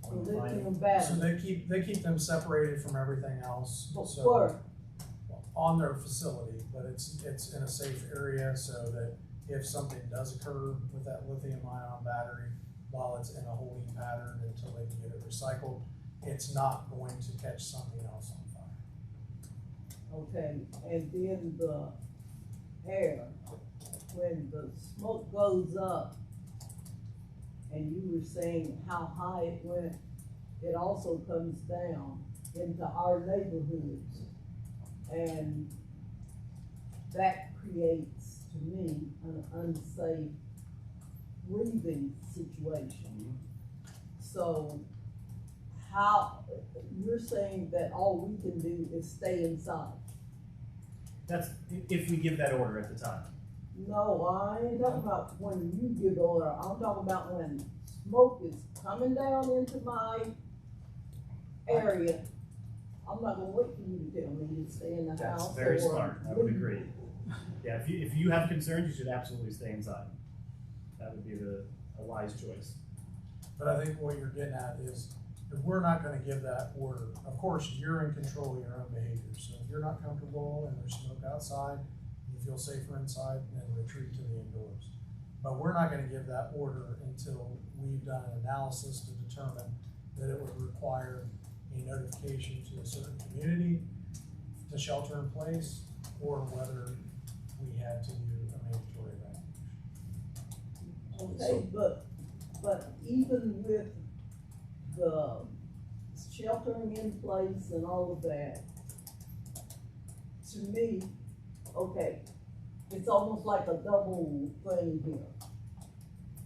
the lithium So batteries? they keep them separated from everything else. But So where? on their facility, but it's in a safe area so that if something does occur with that lithium ion battery, while it's in a holding pattern until they can get it recycled, it's not going to catch something else on fire. Okay, and then the air, when the smoke goes up, and you were saying how high it went, it also comes down into our neighborhoods. And that creates, to me, an unsafe breathing situation. So how, you're saying that all we can do is stay inside? That's if we give that order at the time. No, I ain't talking about when you give order, I'm talking about when smoke is coming down into my area. I'm not gonna wait for you to tell me to stay in the house. That's very or smart. I would leave. agree. Yeah, if you have concerns, you should absolutely stay inside. That would be a wise choice. But I think what you're getting at is, if we're not gonna give that order, of course, you're in control of your own behavior. So if you're not comfortable and there's smoke outside, you feel safer inside, then retreat to the indoors. But we're not gonna give that order until we've done an analysis to determine that it would require a notification to a certain community to shelter in place, or whether we had to do a mandatory evacuation. Okay, but even with the sheltering in place and all of that, to me, okay, it's almost like a double thing here.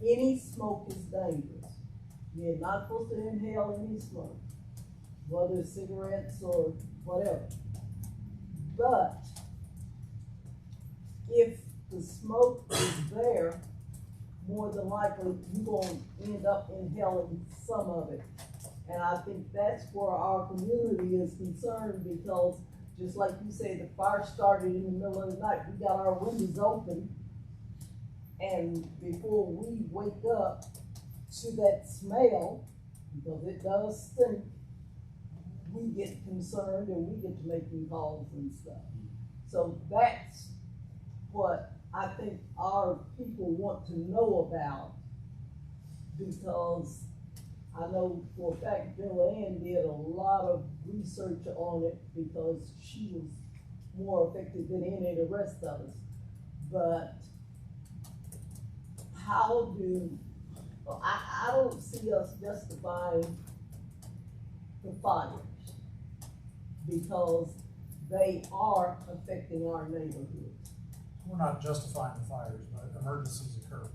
Any smoke is dangerous. You're not supposed to inhale any smoke, whether it's cigarettes or whatever. But if the smoke is there, more than likely you're going to end up inhaling some of it. And I think that's where our community is concerned, because just like you say, the fire started in the middle of the night. We got our windows open, and before we wake up to that smell, because it does stink, we get concerned and we get to making calls and stuff. So that's what I think our people want to know about, because I know for a fact Joanne did a lot of research on it, because she was more affected than any of the rest of us. But how do, I don't see us justifying the fires, because they are affecting our neighborhoods. We're not justifying the fires, but emergencies occur.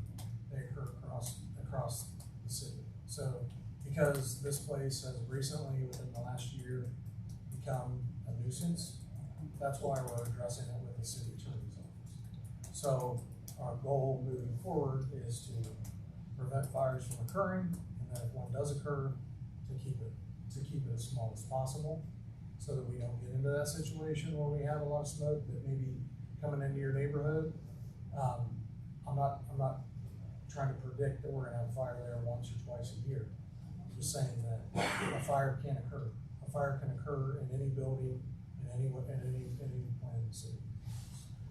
They occur across the city. So because this place has recently, within the last year, become a nuisance, that's why we're addressing it with the city attorney's office. So our goal moving forward is to prevent fires from occurring, and then if one does occur, to keep it as small as possible, so that we don't get into that situation where we have a lot of smoke that may be coming into your neighborhood. I'm not trying to predict that we're gonna have a fire there once or twice a year. I'm just saying that a fire can occur. A fire can occur in any building, in any plan in the city.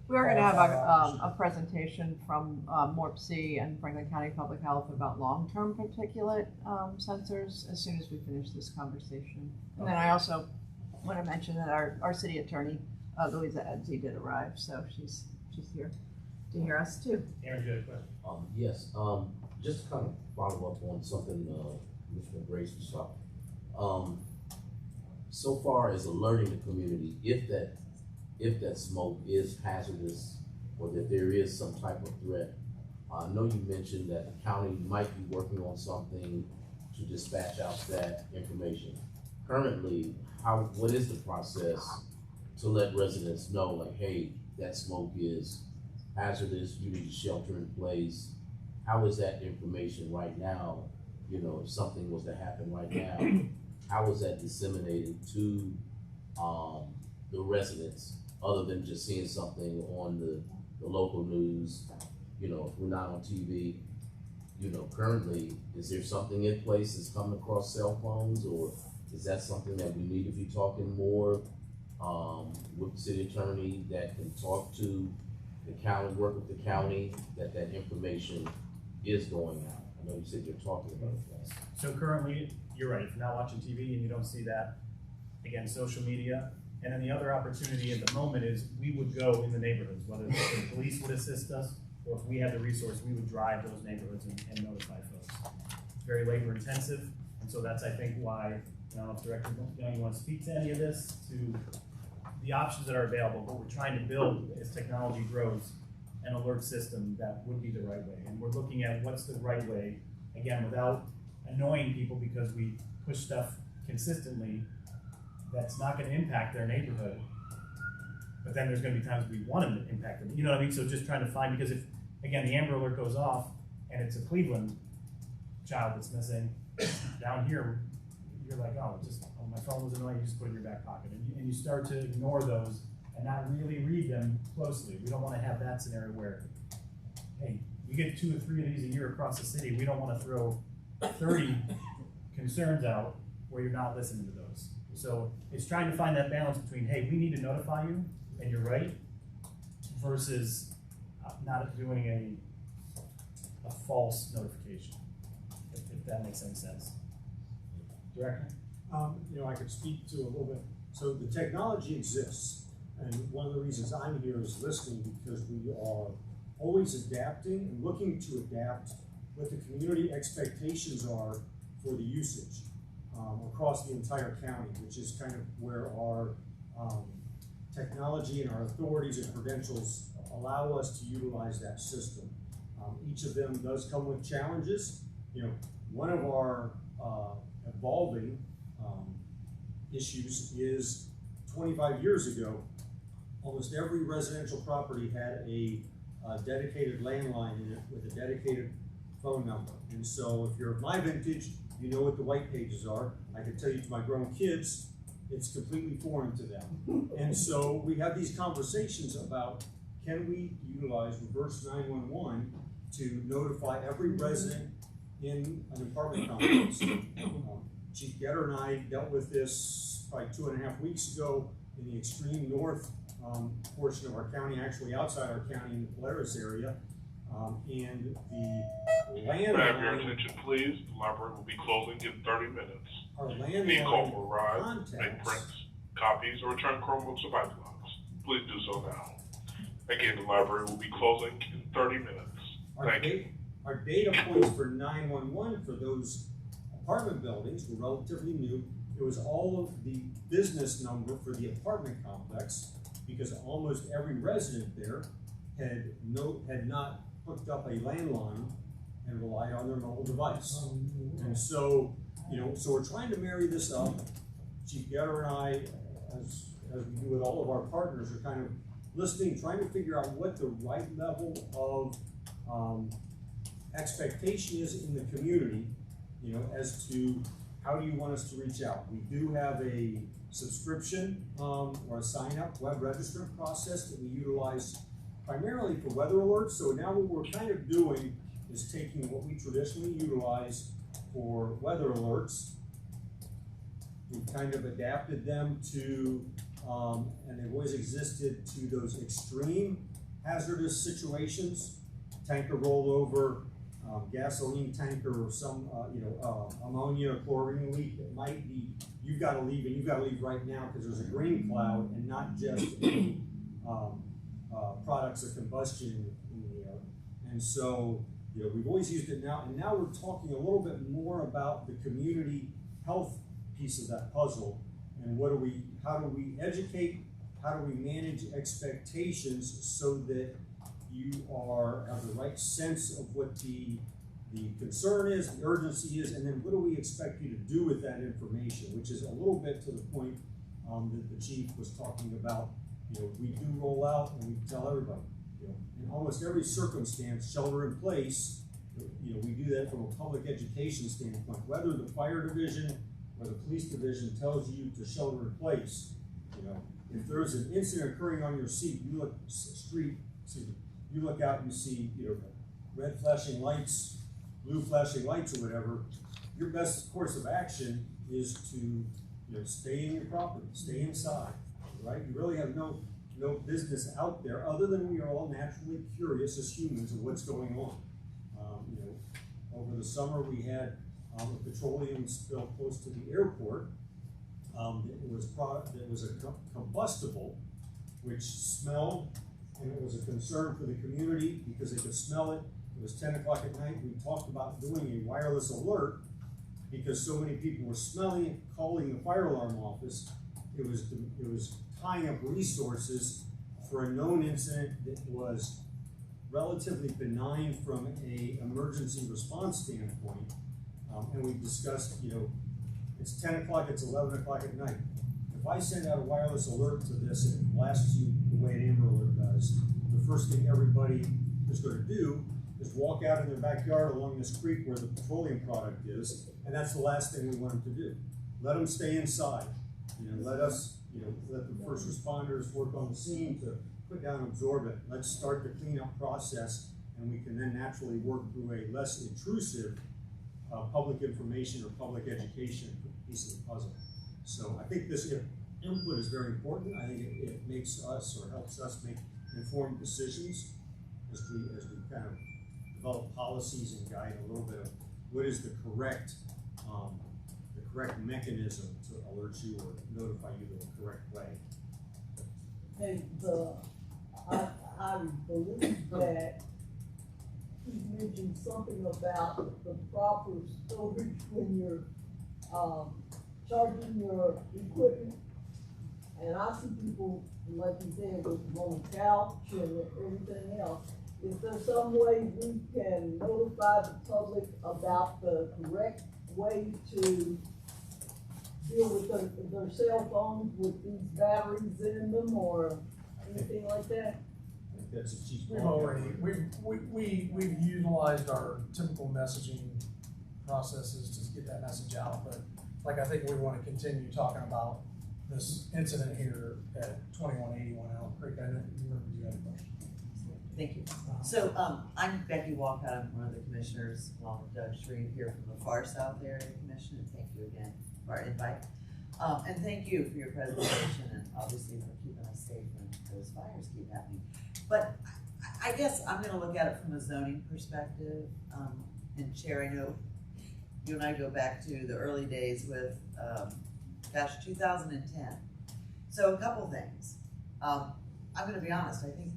We are gonna have a presentation from MORPC and Franklin County Public Health about long-term particulate sensors as soon as we finish this conversation. And then I also want to mention that our city attorney, Louisa Edsy, did arrive, so she's here to hear us too. Aaron, you had a question? Yes, just to kind of follow up on something Commissioner Grace was talking. So far as alerting the community, if that smoke is hazardous or that there is some type of threat, I know you mentioned that the county might be working on something to dispatch out that information. Currently, what is the process to let residents know, like, hey, that smoke is hazardous, you need to shelter in place? How is that information right now? You know, if something was to happen right now, how is that disseminated to the residents, other than just seeing something on the local news? You know, if we're not on TV, you know, currently, is there something in place that's coming across cell phones, or is that something that we need to be talking more with the city attorney that can talk to the county, work with the county, that information is going out? I know you said you're talking about that. So currently, you're right, if you're not watching TV and you don't see that, again, social media. And then the other opportunity at the moment is we would go in the neighborhoods, whether the police would assist us, or if we had the resource, we would drive those neighborhoods and notify folks. It's very labor intensive, and so that's, I think, why, I don't know if Director Young, you want to speak to any of this, to the options that are available, but we're trying to build, as technology grows, an alert system that would be the right way. And we're looking at what's the right way, again, without annoying people, because we push stuff consistently that's not going to impact their neighborhood. But then there's going to be times we want them to impact them. You know what I mean? So just trying to find, because if, again, the Amber Alert goes off and it's a Cleveland child that's missing, down here, you're like, oh, my phone was annoying, you just put it in your back pocket. And you start to ignore those and not really read them closely. We don't want to have that scenario where, hey, you get 2 or 3 of these a year across the city. We don't want to throw 30 concerns out where you're not listening to those. So it's trying to find that balance between, hey, we need to notify you, and you're right, versus not doing a false notification, if that makes any sense. Director? You know, I could speak to a little bit. So the technology exists, and one of the reasons I'm here is listening, because we are always adapting and looking to adapt what the community expectations are for the usage across the entire county, which is kind of where our technology and our authorities and credentials allow us to utilize that system. Each of them does come with challenges. You know, one of our evolving issues is 25 years ago, almost every residential property had a dedicated landline in it with a dedicated phone number. And so if you're of my vintage, you know what the white pages are. I can tell you to my grown kids, it's completely foreign to them. And so we have these conversations about, can we utilize reverse 911 to notify every resident in an apartment complex? Chief Getter and I dealt with this probably 2.5 weeks ago in the extreme north portion of our county, actually outside our county in the Polaris area. And the landline. Grab your attention, please. The library will be closing in 30 minutes. Our Need call landline for rides, make contacts. prints, copies, or return Chromebooks or iPods. Please do so now. Again, the library will be closing in 30 minutes. Our data points for 911 for those apartment buildings were relatively new. It was all of the business number for the apartment complex, because almost every resident there had not hooked up a landline and relied on their mobile device. And so, you know, so we're trying to marry this up. Chief Getter and I, as we do with all of our partners, are kind of listening, trying to figure out what the right level of expectation is in the community, you know, as to how do you want us to reach out. We do have a subscription or a sign-up web registrant process that we utilize primarily for weather alerts. So now what we're kind of doing is taking what we traditionally utilize for weather alerts. We've kind of adapted them to, and they've always existed, to those extreme hazardous situations, tanker rollover, gasoline tanker, or some ammonia, chlorine leak that might be, you've got to leave, and you've got to leave right now because there's a green cloud and not just any products of combustion in the air. And so, we've always used it now, and now we're talking a little bit more about the community health piece of that puzzle, and how do we educate, how do we manage expectations so that you have the right sense of what the concern is, the urgency is, and then what do we expect you to do with that information, which is a little bit to the point that the chief was talking about. We do roll out and we tell everybody, in almost every circumstance, shelter in place. We do that from a public education standpoint, whether the fire division or the police division tells you to shelter in place. If there's an incident occurring on your you look out and you see, red flashing lights, blue flashing lights, or whatever. Your best course of action is to, stay in your property, stay inside, right? You really have no business out there, other than we are all naturally curious as humans of what's going on. Over the summer we had a petroleum spill close to the airport. That was a combustible, which smelled, and it was a concern for the community because they could smell it. It was 10 o'clock at night. We talked about doing a wireless alert because so many people were smelling it, calling the fire alarm office. It was tying up resources for a known incident that was relatively benign from an emergency response standpoint. And we discussed, it's 10 o'clock, it's 11 o'clock at night. If I send out a wireless alert to this and it blasts you the way an Amber Alert does, the first thing everybody is going to do is walk out in their backyard along this creek where the petroleum product is, and that's the last thing we want them to do. Let them stay inside. Let us, let the first responders work on the scene to put down and absorb it. Let's start the cleanup process, and we can then naturally work through a less intrusive public information or public education piece of the puzzle. So I think this input is very important. I think it makes us, or helps us make informed decisions as we kind of develop policies and guide a little bit of what is the correct mechanism to alert you or notify you the correct way. And I believe that he mentioned something about the proper storage when you're charging your equipment. And I see people, like you said, with on the couch and everything else. Is there some way we can notify the public about the correct way to deal with their cell phones with these batteries in them or anything like that? I think that's a chief. We've utilized our typical messaging processes to get that message out, but I think we want to continue talking about this incident here at 2181 Allen Creek. I know you remember you had a question. Thank you. So I'm Becky Walcott. I'm one of the commissioners, along with Doug Shreve, here from the Far South Area Commission, and thank you again for our invite. And thank you for your presentation, and obviously for keeping us safe when those fires keep happening. But I guess I'm going to look at it from a zoning perspective. And Chair, I know you and I go back to the early days with, 2010. So a couple things. I'm going to be honest. I think,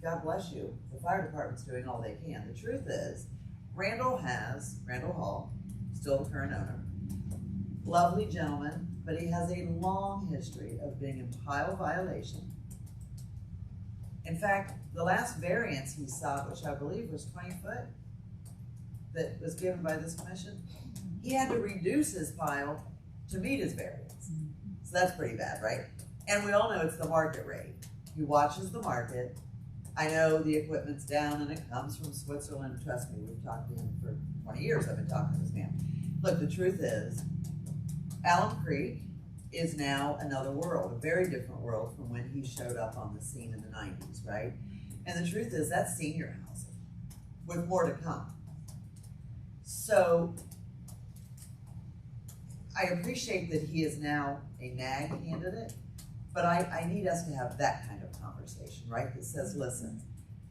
God bless you, the fire department's doing all they can. The truth is, Randall Hall, still the current owner, lovely gentleman, but he has a long history of being in pile violation. In fact, the last variance he sought, which I believe was 20 foot, that was given by this commission, he had to reduce his pile to meet his variance. So that's pretty bad, right? And we all know it's the market rate. He watches the market. I know the equipment's down and it comes from Switzerland. Trust me, we've talked to him for 20 years. I've been talking to this man. Look, the truth is, Allen Creek is now another world, a very different world from when he showed up on the scene in the 90s, right? And the truth is, that's senior housing, with more to come. So I appreciate that he is now a NAG candidate, but I need us to have that kind of conversation, right? That says, listen,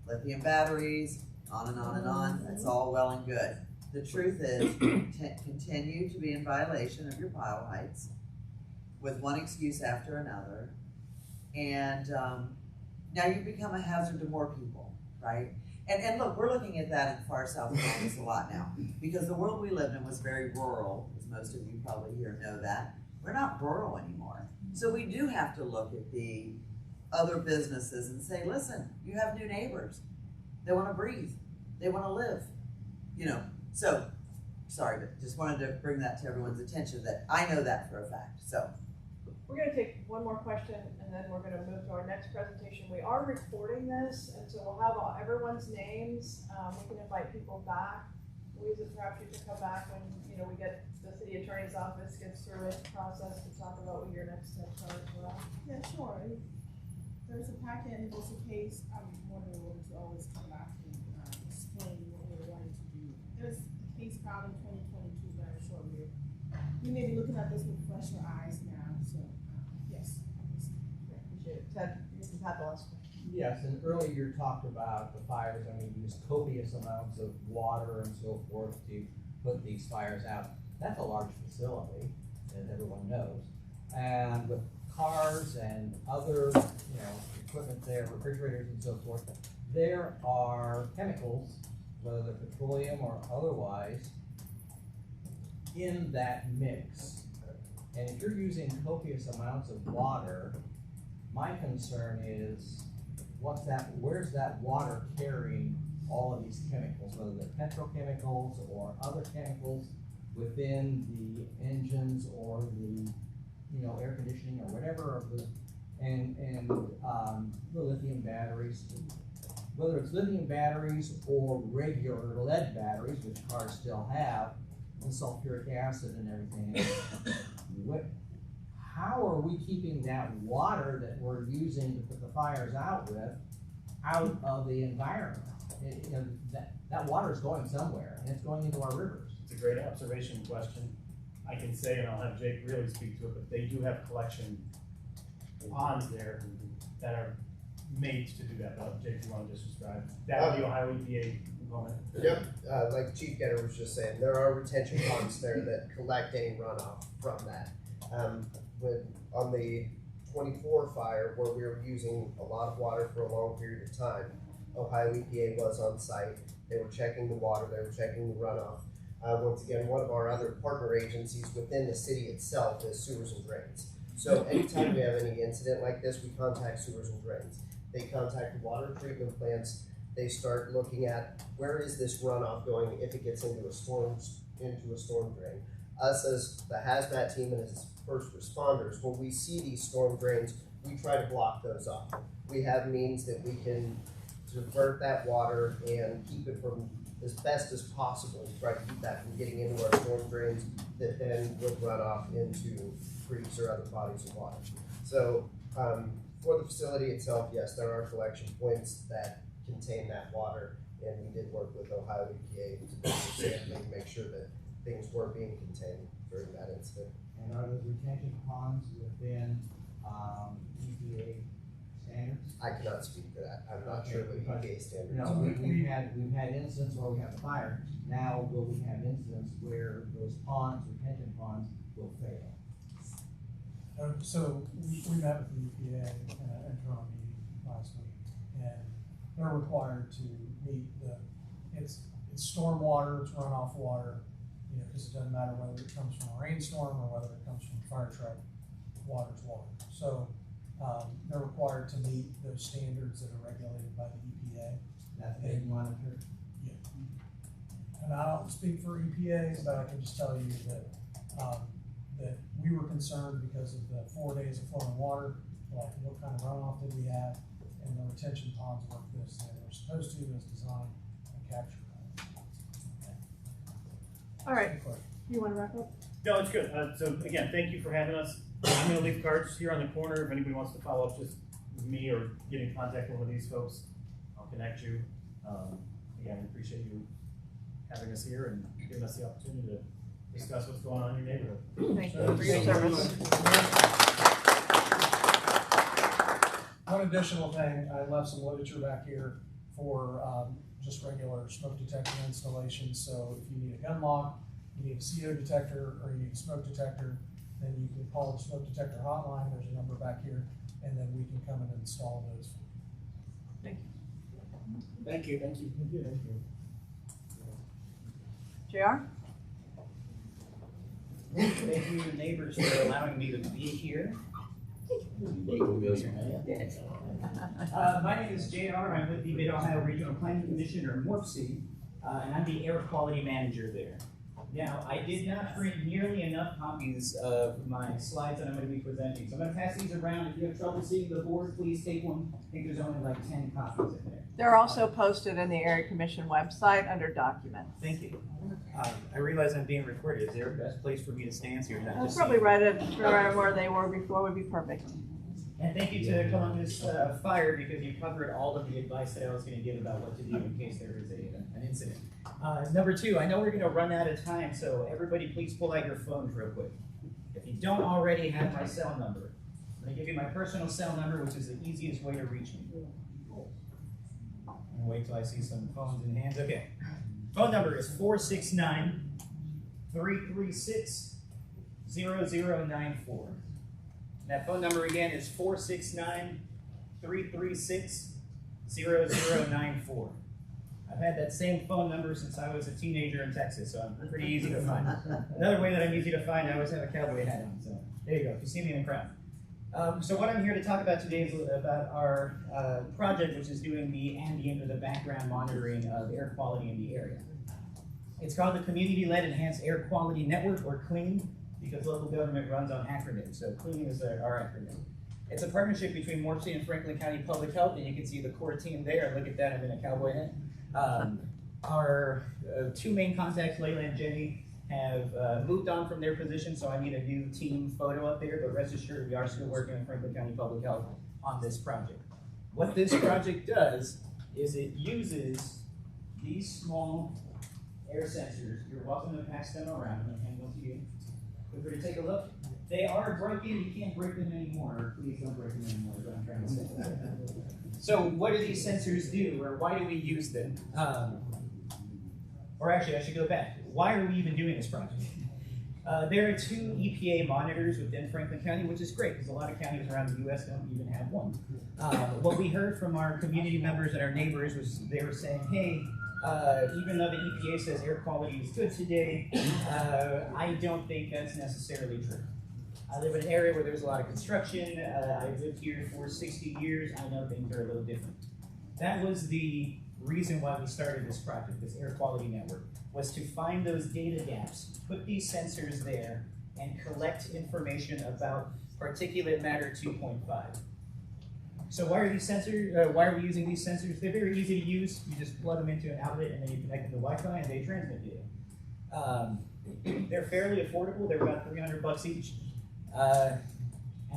lithium batteries, on and on and on, that's all well and good. The truth is, continue to be in violation of your pile heights with one excuse after another, and now you become a hazard to more people, right? And look, we're looking at that in far south Columbus a lot now, because the world we lived in was very rural, as most of you probably here know that. We're not rural anymore. So we do have to look at the other businesses and say, listen, you have new neighbors. They want to breathe. They want to live, you know. So, sorry, but just wanted to bring that to everyone's attention that I know that for a fact, so. We're gonna take one more question and then we're gonna move to our next presentation. We are recording this, and so we'll have everyone's names. We can invite people back. Louisa, perhaps you can come back when, you know, we get the city attorney's office gets through its process to talk about what your next steps are as well. Yeah, sure. If there's a packet and there's a case, I'm more than willing to always come back and explain what we're wanting to do. There's a case filed in 2022 that I'm sure we may be looking at this with fresher eyes now, so yes. Appreciate it. Ted, you can have the last question. Yes, and earlier you talked about the fires. I mean, you use copious amounts of water and so forth to put these fires out. That's a large facility, as everyone knows. And with cars and other, you know, equipment there, refrigerators and so forth, there are chemicals, whether they're petroleum or otherwise, in that mix. And if you're using copious amounts of water, my concern is, where's that water carrying all of these chemicals, whether they're petrochemicals or other chemicals within the engines or the, you know, air conditioning or whatever of the, and the lithium batteries, whether it's lithium batteries or regular lead batteries, which cars still have, and sulfuric acid and everything. How are we keeping that water that we're using to put the fires out with out of the environment? You know, that water is going somewhere, and it's going into our rivers. It's a great observation question. I can say, and I'll have Jake really speak to it, but they do have collection ponds there that are made to do that. Jake, do you want to just describe? That would be Ohio EPA component. Yep, like Chief Getter was just saying, there are retention ponds there that collect any runoff from that. On the 24 fire, where we were using a lot of water for a long period of time, Ohio EPA was on site. They were checking the water, they were checking the runoff. Once again, one of our other partner agencies within the city itself is sewers and drains. So anytime we have any incident like this, we contact sewers and drains. They contact the water treatment plants. They start looking at where is this runoff going if it gets into a storm drain. Us as the hazmat team and as first responders, when we see these storm drains, we try to block those off. We have means that we can divert that water and keep it from, as best as possible, try to keep that from getting into our storm drains that then would run off into creeks or other bodies of water. So for the facility itself, yes, there are collection points that contain that water, and we did work with Ohio EPA to do sampling to make sure that things were being contained during that incident. And are those retention ponds within EPA standards? I cannot speak to that. I'm not sure what EPA standards No, are. we've had incidents where we have a fire. Now will we have incidents where those ponds, retention ponds, will fail? So we met with the EPA in an internal meeting last week, and they're required to meet it's stormwater, it's runoff water, you know, because it doesn't matter whether it comes from a rainstorm or whether it comes from a fire truck, water's water. So they're required to meet those standards that are regulated by the EPA. That's being monitored. Yeah. And I don't speak for EPA, but I can just tell you that that we were concerned because of the 4 days of flowing water, like what kind of runoff did we have, and the retention ponds work this they were supposed to as designed and capture that. All right, you want to wrap up? No, it's good. So again, thank you for having us. I'm gonna leave cards here on the corner. If anybody wants to follow up just with me or get in contact with one of these folks, I'll connect you. Again, we appreciate you having us here and giving us the opportunity to discuss what's going on in your neighborhood. Thank you for your service. One additional thing, I left some literature back here for just regular smoke detector installations. So if you need a gun lock, you need a CO detector, or you need a smoke detector, then you can call the smoke detector hotline. There's a number back here, and then we can come and install those. Thank you. Thank you. Thank you. Thank you. JR? Thank you, neighbors, for allowing me to be here. My name is JR. I'm with the Mid-Ohio Regional Planning Commission, or MORPC, and I'm the air quality manager there. Now, I did not print nearly enough copies of my slides that I'm going to be presenting, so I'm going to pass these around. If you have trouble seeing the board, please take one. I think there's only like 10 copies in there. They're also posted in the Area Commission website under documents. Thank you. I realize I'm being recorded. Is there a best place for me to stand here? I'll probably right where they were before would be perfect. And thank you to Columbus Fire, because you covered all of the advice that I was going to give about what to do in case there is an incident. Number two, I know we're going to run out of time, so everybody please pull out your phones real quick. If you don't already have my cell number, I'm going to give you my personal cell number, which is the easiest way to reach me. And wait till I see some phones in hands. Okay. Phone number is 469-336-0094. That phone number again is 469-336-0094. I've had that same phone number since I was a teenager in Texas, so I'm pretty easy to find. Another way that I'm easy to find, I always have a cowboy hat on, so there you go, if you see me in the crowd. So what I'm here to talk about today is about our project, which is doing the ambient or the background monitoring of air quality in the area. It's called the Community-Led Enhanced Air Quality Network, or CLEAN, because local government runs on acronyms, so CLEAN is our acronym. It's a partnership between MORPC and Franklin County Public Health, and you can see the core team there. Look at that, I'm in a cowboy hat. Our two main contacts, Layla and Jenny, have moved on from their position, so I need a new team photo up there, but rest assured we are still working with Franklin County Public Health on this project. What this project does is it uses these small air sensors. You're welcome to pass them around. I'm going to hand them to you. Feel free to take a look. They are broken. You can't break them anymore. Please don't break them anymore, is what I'm trying to say. So what do these sensors do, or why do we use them? Or actually, I should go back. Why are we even doing this project? There are 2 EPA monitors within Franklin County, which is great, because a lot of counties around the U.S. don't even have one. What we heard from our community members and our neighbors was they were saying, hey, even though the EPA says air quality is good today, I don't think that's necessarily true. I live in an area where there's a lot of construction. I've lived here for 60 years. I know things are a little different. That was the reason why we started this project, this air quality network, was to find those data gaps, put these sensors there, and collect information about particulate matter 2.5. So why are these sensors? Why are we using these sensors? They're very easy to use. You just plug them into an outlet, and then you connect them to Wi-Fi, and they transmit data. They're fairly affordable. They're about $300 each, and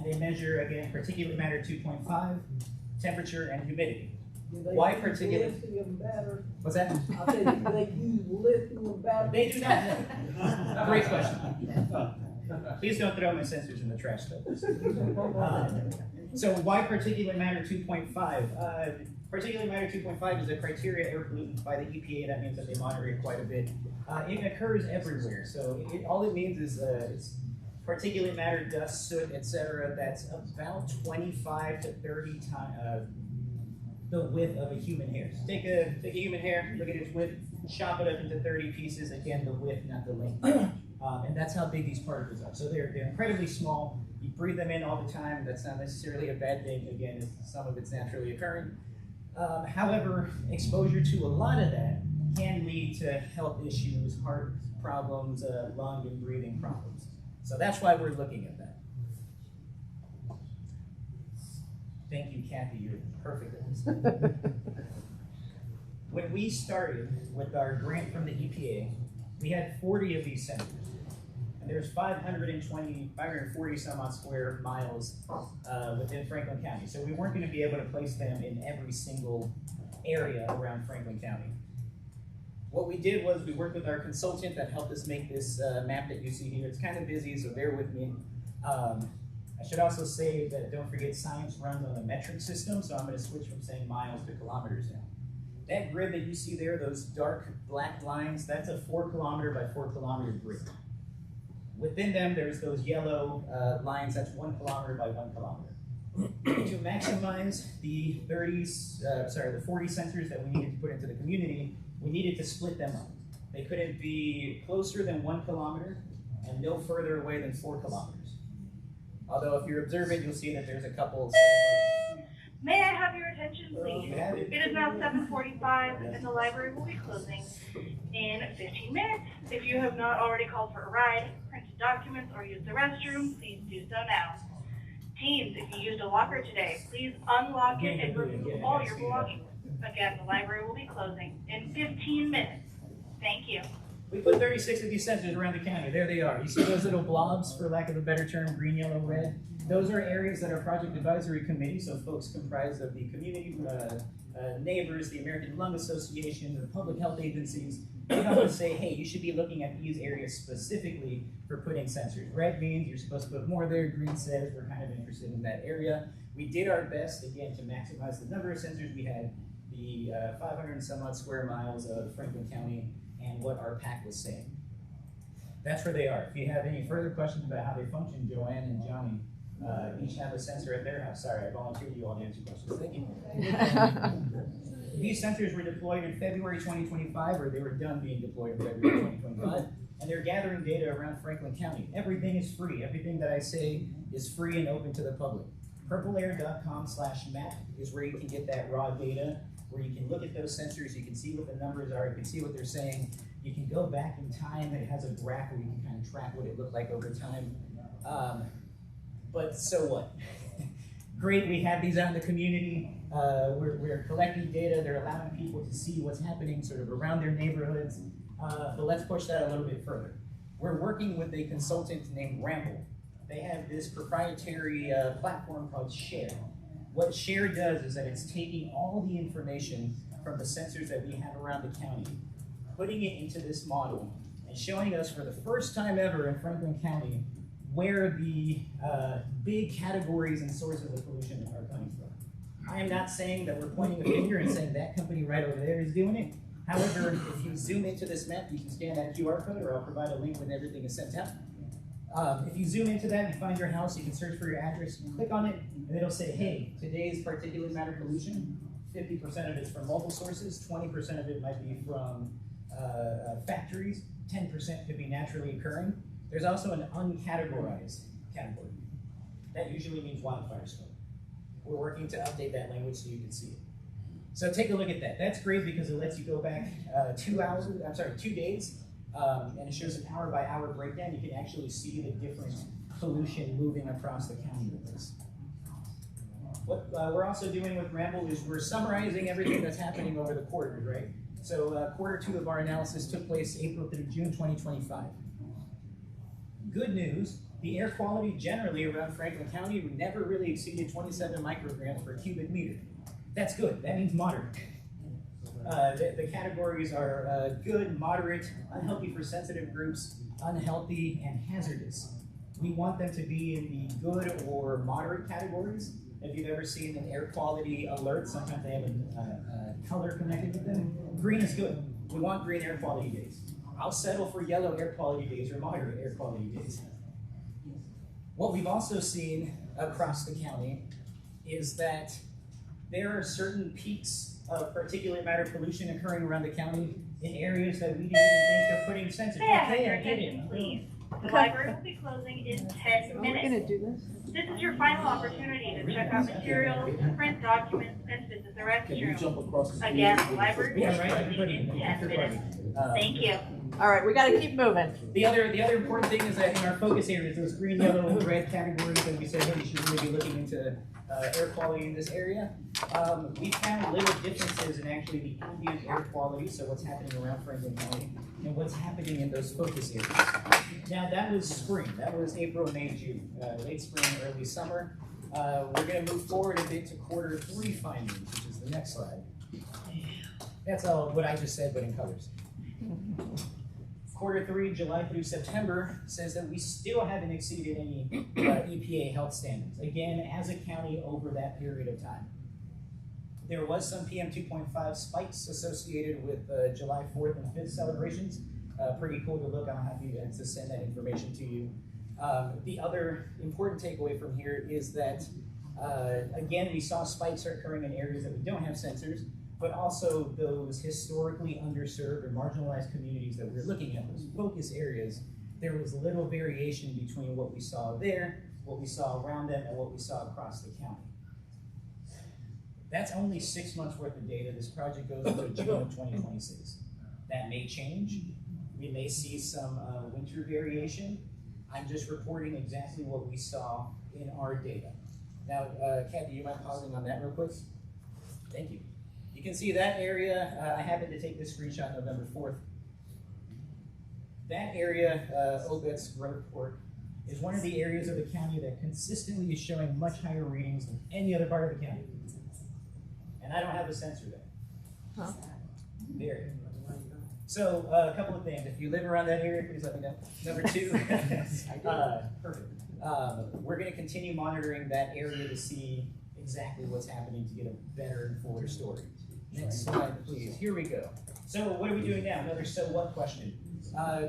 they measure again particulate matter 2.5, temperature, and humidity. Why particulate? What's that? I said, do they use lithium batteries? They do not. Great question. Please don't throw my sensors in the trash, though. So why particulate matter 2.5? Particulate matter 2.5 is a criteria air pollutant by the EPA. That means that they monitor it quite a bit. It occurs everywhere. So all it means is it's particulate matter, dust, soot, etc. That's about 25 to 30 times the width of a human hair. So take a human hair, look at its width, chop it up into 30 pieces. Again, the width, not the length. And that's how big these particles are. So they're incredibly small. You breathe them in all the time. That's not necessarily a bad thing. Again, some of it's naturally occurring. However, exposure to a lot of that can lead to health issues, heart problems, lung and breathing problems. So that's why we're looking at that. Thank you, Kathy. You're perfect at this. When we started with our grant from the EPA, we had 40 of these sensors. And there's 540 some odd square miles within Franklin County. So we weren't going to be able to place them in every single area around Franklin County. What we did was we worked with our consultant that helped us make this map that you see here. It's kind of busy, so bear with me. I should also say that don't forget science runs on a metric system, so I'm going to switch from saying miles to kilometers now. That grid that you see there, those dark black lines, that's a 4 kilometer by 4 kilometer grid. Within them, there's those yellow lines, that's 1 kilometer by 1 kilometer. To maximize the 40 sensors that we needed to put into the community, we needed to split them up. They couldn't be closer than 1 kilometer and no further away than 4 kilometers. Although if you're observant, you'll see that there's a couple. May I have your attention, please? You have it. It is now 7:45 and the library will be closing in 15 minutes. If you have not already called for a ride, printed documents, or used the restroom, please do so now. Teens, if you used a locker today, please unlock it and remove all your belongings. Again, the library will be closing in 15 minutes. Thank you. We put 36 of these sensors around the county. There they are. You see those little blobs, for lack of a better term, green, yellow, red? Those are areas that are Project Advisory Committee, so folks comprised of the community, neighbors, the American Lung Association, the public health agencies. They come and say, hey, you should be looking at these areas specifically for putting sensors. Red means you're supposed to put more there. Green says we're kind of interested in that area. We did our best, again, to maximize the number of sensors. We had the 500 and some odd square miles of Franklin County and what our pack was saying. That's where they are. If you have any further questions about how they function, Joanne and Johnny each have a sensor at their house. Sorry, I volunteered you all to answer questions. Thank you. These sensors were deployed in February 2025, or they were done being deployed in February 2025, and they're gathering data around Franklin County. Everything is free. Everything that I say is free and open to the public. purpleair.com/map is where you can get that raw data, where you can look at those sensors, you can see what the numbers are, you can see what they're saying. You can go back in time. It has a graph where you can kind of track what it looked like over time. But so what? Great, we have these out in the community. We're collecting data. They're allowing people to see what's happening sort of around their neighborhoods. But let's push that a little bit further. We're working with a consultant named Ramble. They have this proprietary platform called Share. What Share does is that it's taking all the information from the sensors that we have around the county, putting it into this model, and showing us for the first time ever in Franklin County where the big categories and sources of pollution are coming from. I am not saying that we're pointing a finger and saying that company right over there is doing it. However, if you zoom into this map, you can scan that QR code, or I'll provide a link when everything is sent out. If you zoom into that and find your house, you can search for your address, you click on it, and it'll say, hey, today's particulate matter pollution, 50% of it's from mobile sources, 20% of it might be from factories, 10% could be naturally occurring. There's also an uncategorized category. That usually means wildfire smoke. We're working to update that language so you can see it. So take a look at that. That's great because it lets you go back 2 days, and it shows an hour by hour breakdown. You can actually see the different pollution moving across the county with this. What we're also doing with Ramble is we're summarizing everything that's happening over the quarters, right? So quarter 2 of our analysis took place April through June 2025. Good news, the air quality generally around Franklin County never really exceeded 27 micrograms per cubic meter. That's good, that means moderate. The categories are good, moderate, unhealthy for sensitive groups, unhealthy, and hazardous. We want them to be in the good or moderate categories. If you've ever seen an air quality alert, sometimes they have a color connected with them. Green is good. We want green air quality days. I'll settle for yellow air quality days or moderate air quality days. What we've also seen across the county is that there are certain peaks of particulate matter pollution occurring around the county in areas that we didn't even think of putting sensors. May I have your attention, please? The library will be closing in 10 minutes. Are we gonna do this? This is your final opportunity to check out materials, print documents, and visit the restroom. Again, the library will be closing in 10 minutes. Thank you. All right, we got to keep moving. The other important thing is that in our focus areas, those green, yellow, and red categories that we said, hey, you should really be looking into air quality in this area. We found little differences in actually the ambient air quality, so what's happening around Franklin County, and what's happening in those focus areas. Now that was spring. That was April, May, June. Late spring, early summer. We're going to move forward a bit to Q3 findings, which is the next slide. That's all what I just said, but in colors. Q3, July through September, says that we still haven't exceeded any EPA health standards. Again, as a county over that period of time. There was some PM 2.5 spikes associated with July 4th and 5th celebrations. Pretty cool to look. I'm happy to send that information to you. The other important takeaway from here is that, again, we saw spikes occurring in areas that we don't have sensors, but also those historically underserved or marginalized communities that we're looking at, those focus areas, there was little variation between what we saw there, what we saw around them, and what we saw across the county. That's only 6 months worth of data. This project goes until June of 2026. That may change. We may see some winter variation. I'm just reporting exactly what we saw in our data. Now, Kathy, you mind pausing on that real quick? Thank you. You can see that area. I happened to take this screenshot November 4th. That area, OBET's report, is one of the areas of the county that consistently is showing much higher readings than any other part of the county. And I don't have a sensor there. Huh? There. So a couple of things. If you live around that area, please let me know. Number two, perfect. We're going to continue monitoring that area to see exactly what's happening to get a better and fuller story. Next slide, please. Here we go. So what are we doing now? Another so what question.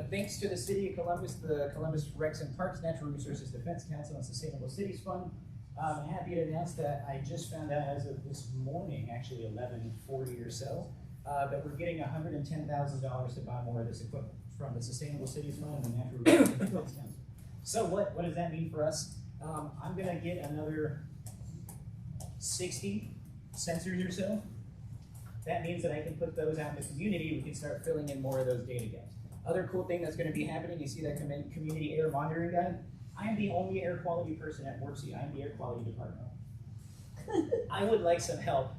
Thanks to the City of Columbus, the Columbus Recs and Parks Natural Resources Defense Council and Sustainable Cities Fund, I'm happy to announce that I just found out as of this morning, actually 11:40 or so, that we're getting $110,000 to buy more of this equipment from the Sustainable Cities Fund and the Natural Resources Defense Council. So what does that mean for us? I'm going to get another 60 sensors or so. That means that I can put those out in the community. We can start filling in more of those data gaps. Other cool thing that's going to be happening, you see that community air monitoring guide? I am the only air quality person at WorkC. I am the air quality department. I would like some help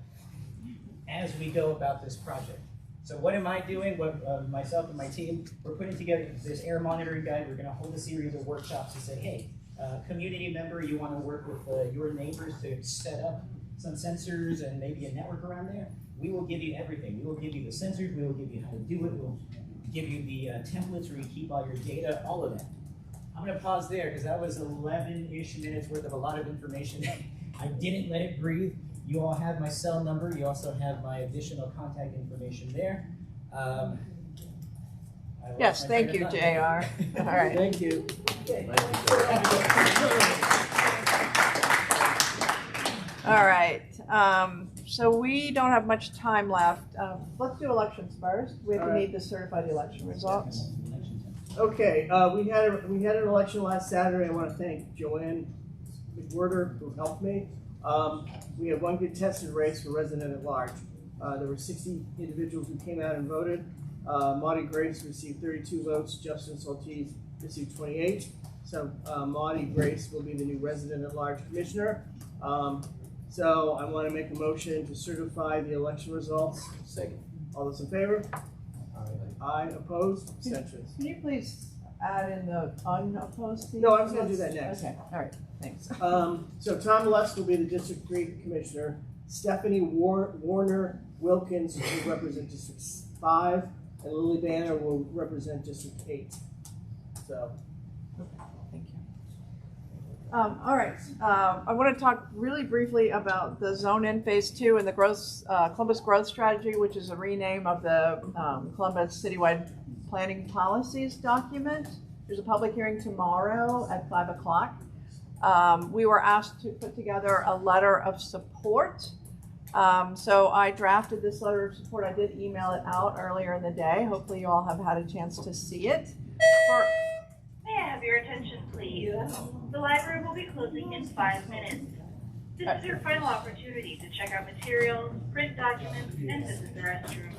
as we go about this project. So what am I doing? Myself and my team, we're putting together this air monitoring guide. We're going to hold a series of workshops to say, hey, community member, you want to work with your neighbors to set up some sensors and maybe a network around there? We will give you everything. We will give you the sensors. We will give you how to do it. We'll give you the templates where you keep all your data, all of that. I'm going to pause there because that was 11-ish minutes worth of a lot of information. I didn't let it breathe. You all have my cell number. You also have my additional contact information there. Yes, thank you, JR. All right. Thank you. All right. So we don't have much time left. Let's do elections first. We have to need to certify the election results. Okay, we had an election last Saturday. I want to thank Joanne McWhirter who helped me. We had one contested race for resident at large. There were 60 individuals who came out and voted. Maudie Grace received 32 votes. Justin Soltese received 28. So Maudie Grace will be the new resident at large commissioner. So I want to make a motion to certify the election results. Second. All those in favor? Aye. Opposed? Abstentions? Can you please add in the unopposed? No, I was going to do that next. Okay, all right, thanks. So Tom Lutz will be the District 3 Commissioner. Stephanie Warner Wilkins will represent District 5, and Lily Banner will represent District 8. So. Thank you. All right, I want to talk really briefly about the Zone In Phase 2 and the Columbus Growth Strategy, which is a rename of the Columbus Citywide Planning Policies document. There's a public hearing tomorrow at 5 o'clock. We were asked to put together a letter of support. So I drafted this letter of support. I did email it out earlier in the day. Hopefully you all have had a chance to see it. May I have your attention, please? The library will be closing in 5 minutes. This is your final opportunity to check out materials, print documents, and visit the restroom.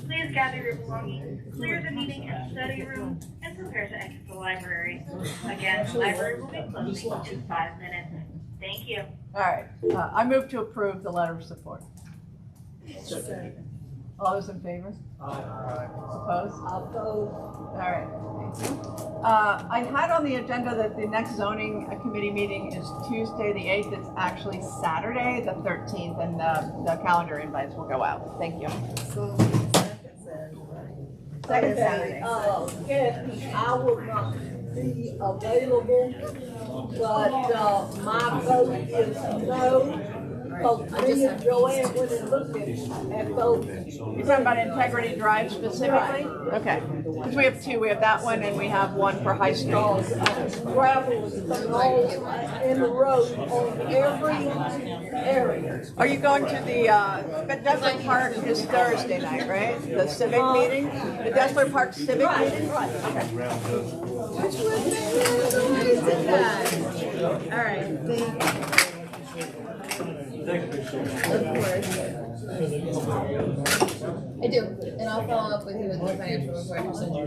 Please gather your belongings, clear the meeting and study room, and prepare to exit the library. Again, the library will be closing in 5 minutes. Thank you. All right, I move to approve the letter of support. All those in favor? Opposed? Opposed. All right, thank you. I had on the agenda that the next zoning committee meeting is Tuesday, the 8th. It's actually Saturday, the 13th, and the calendar invites will go out. Thank you. So, Second Saturday. Kathy, I will not be available, but, my vote is no. Because me and Joanne went and looked at those. You're talking about Integrity Drive specifically? Okay. Because we have two. We have that one and we have one for High Street. Gravel is coming all in the road on every area. Are you going to the, Dessler Park is Thursday night, right? The civic meeting? The Dessler Park civic meeting? Right. Okay. Which would be amazing night. All right, thank you. I do, and I'll follow up with you with the financial report and send you.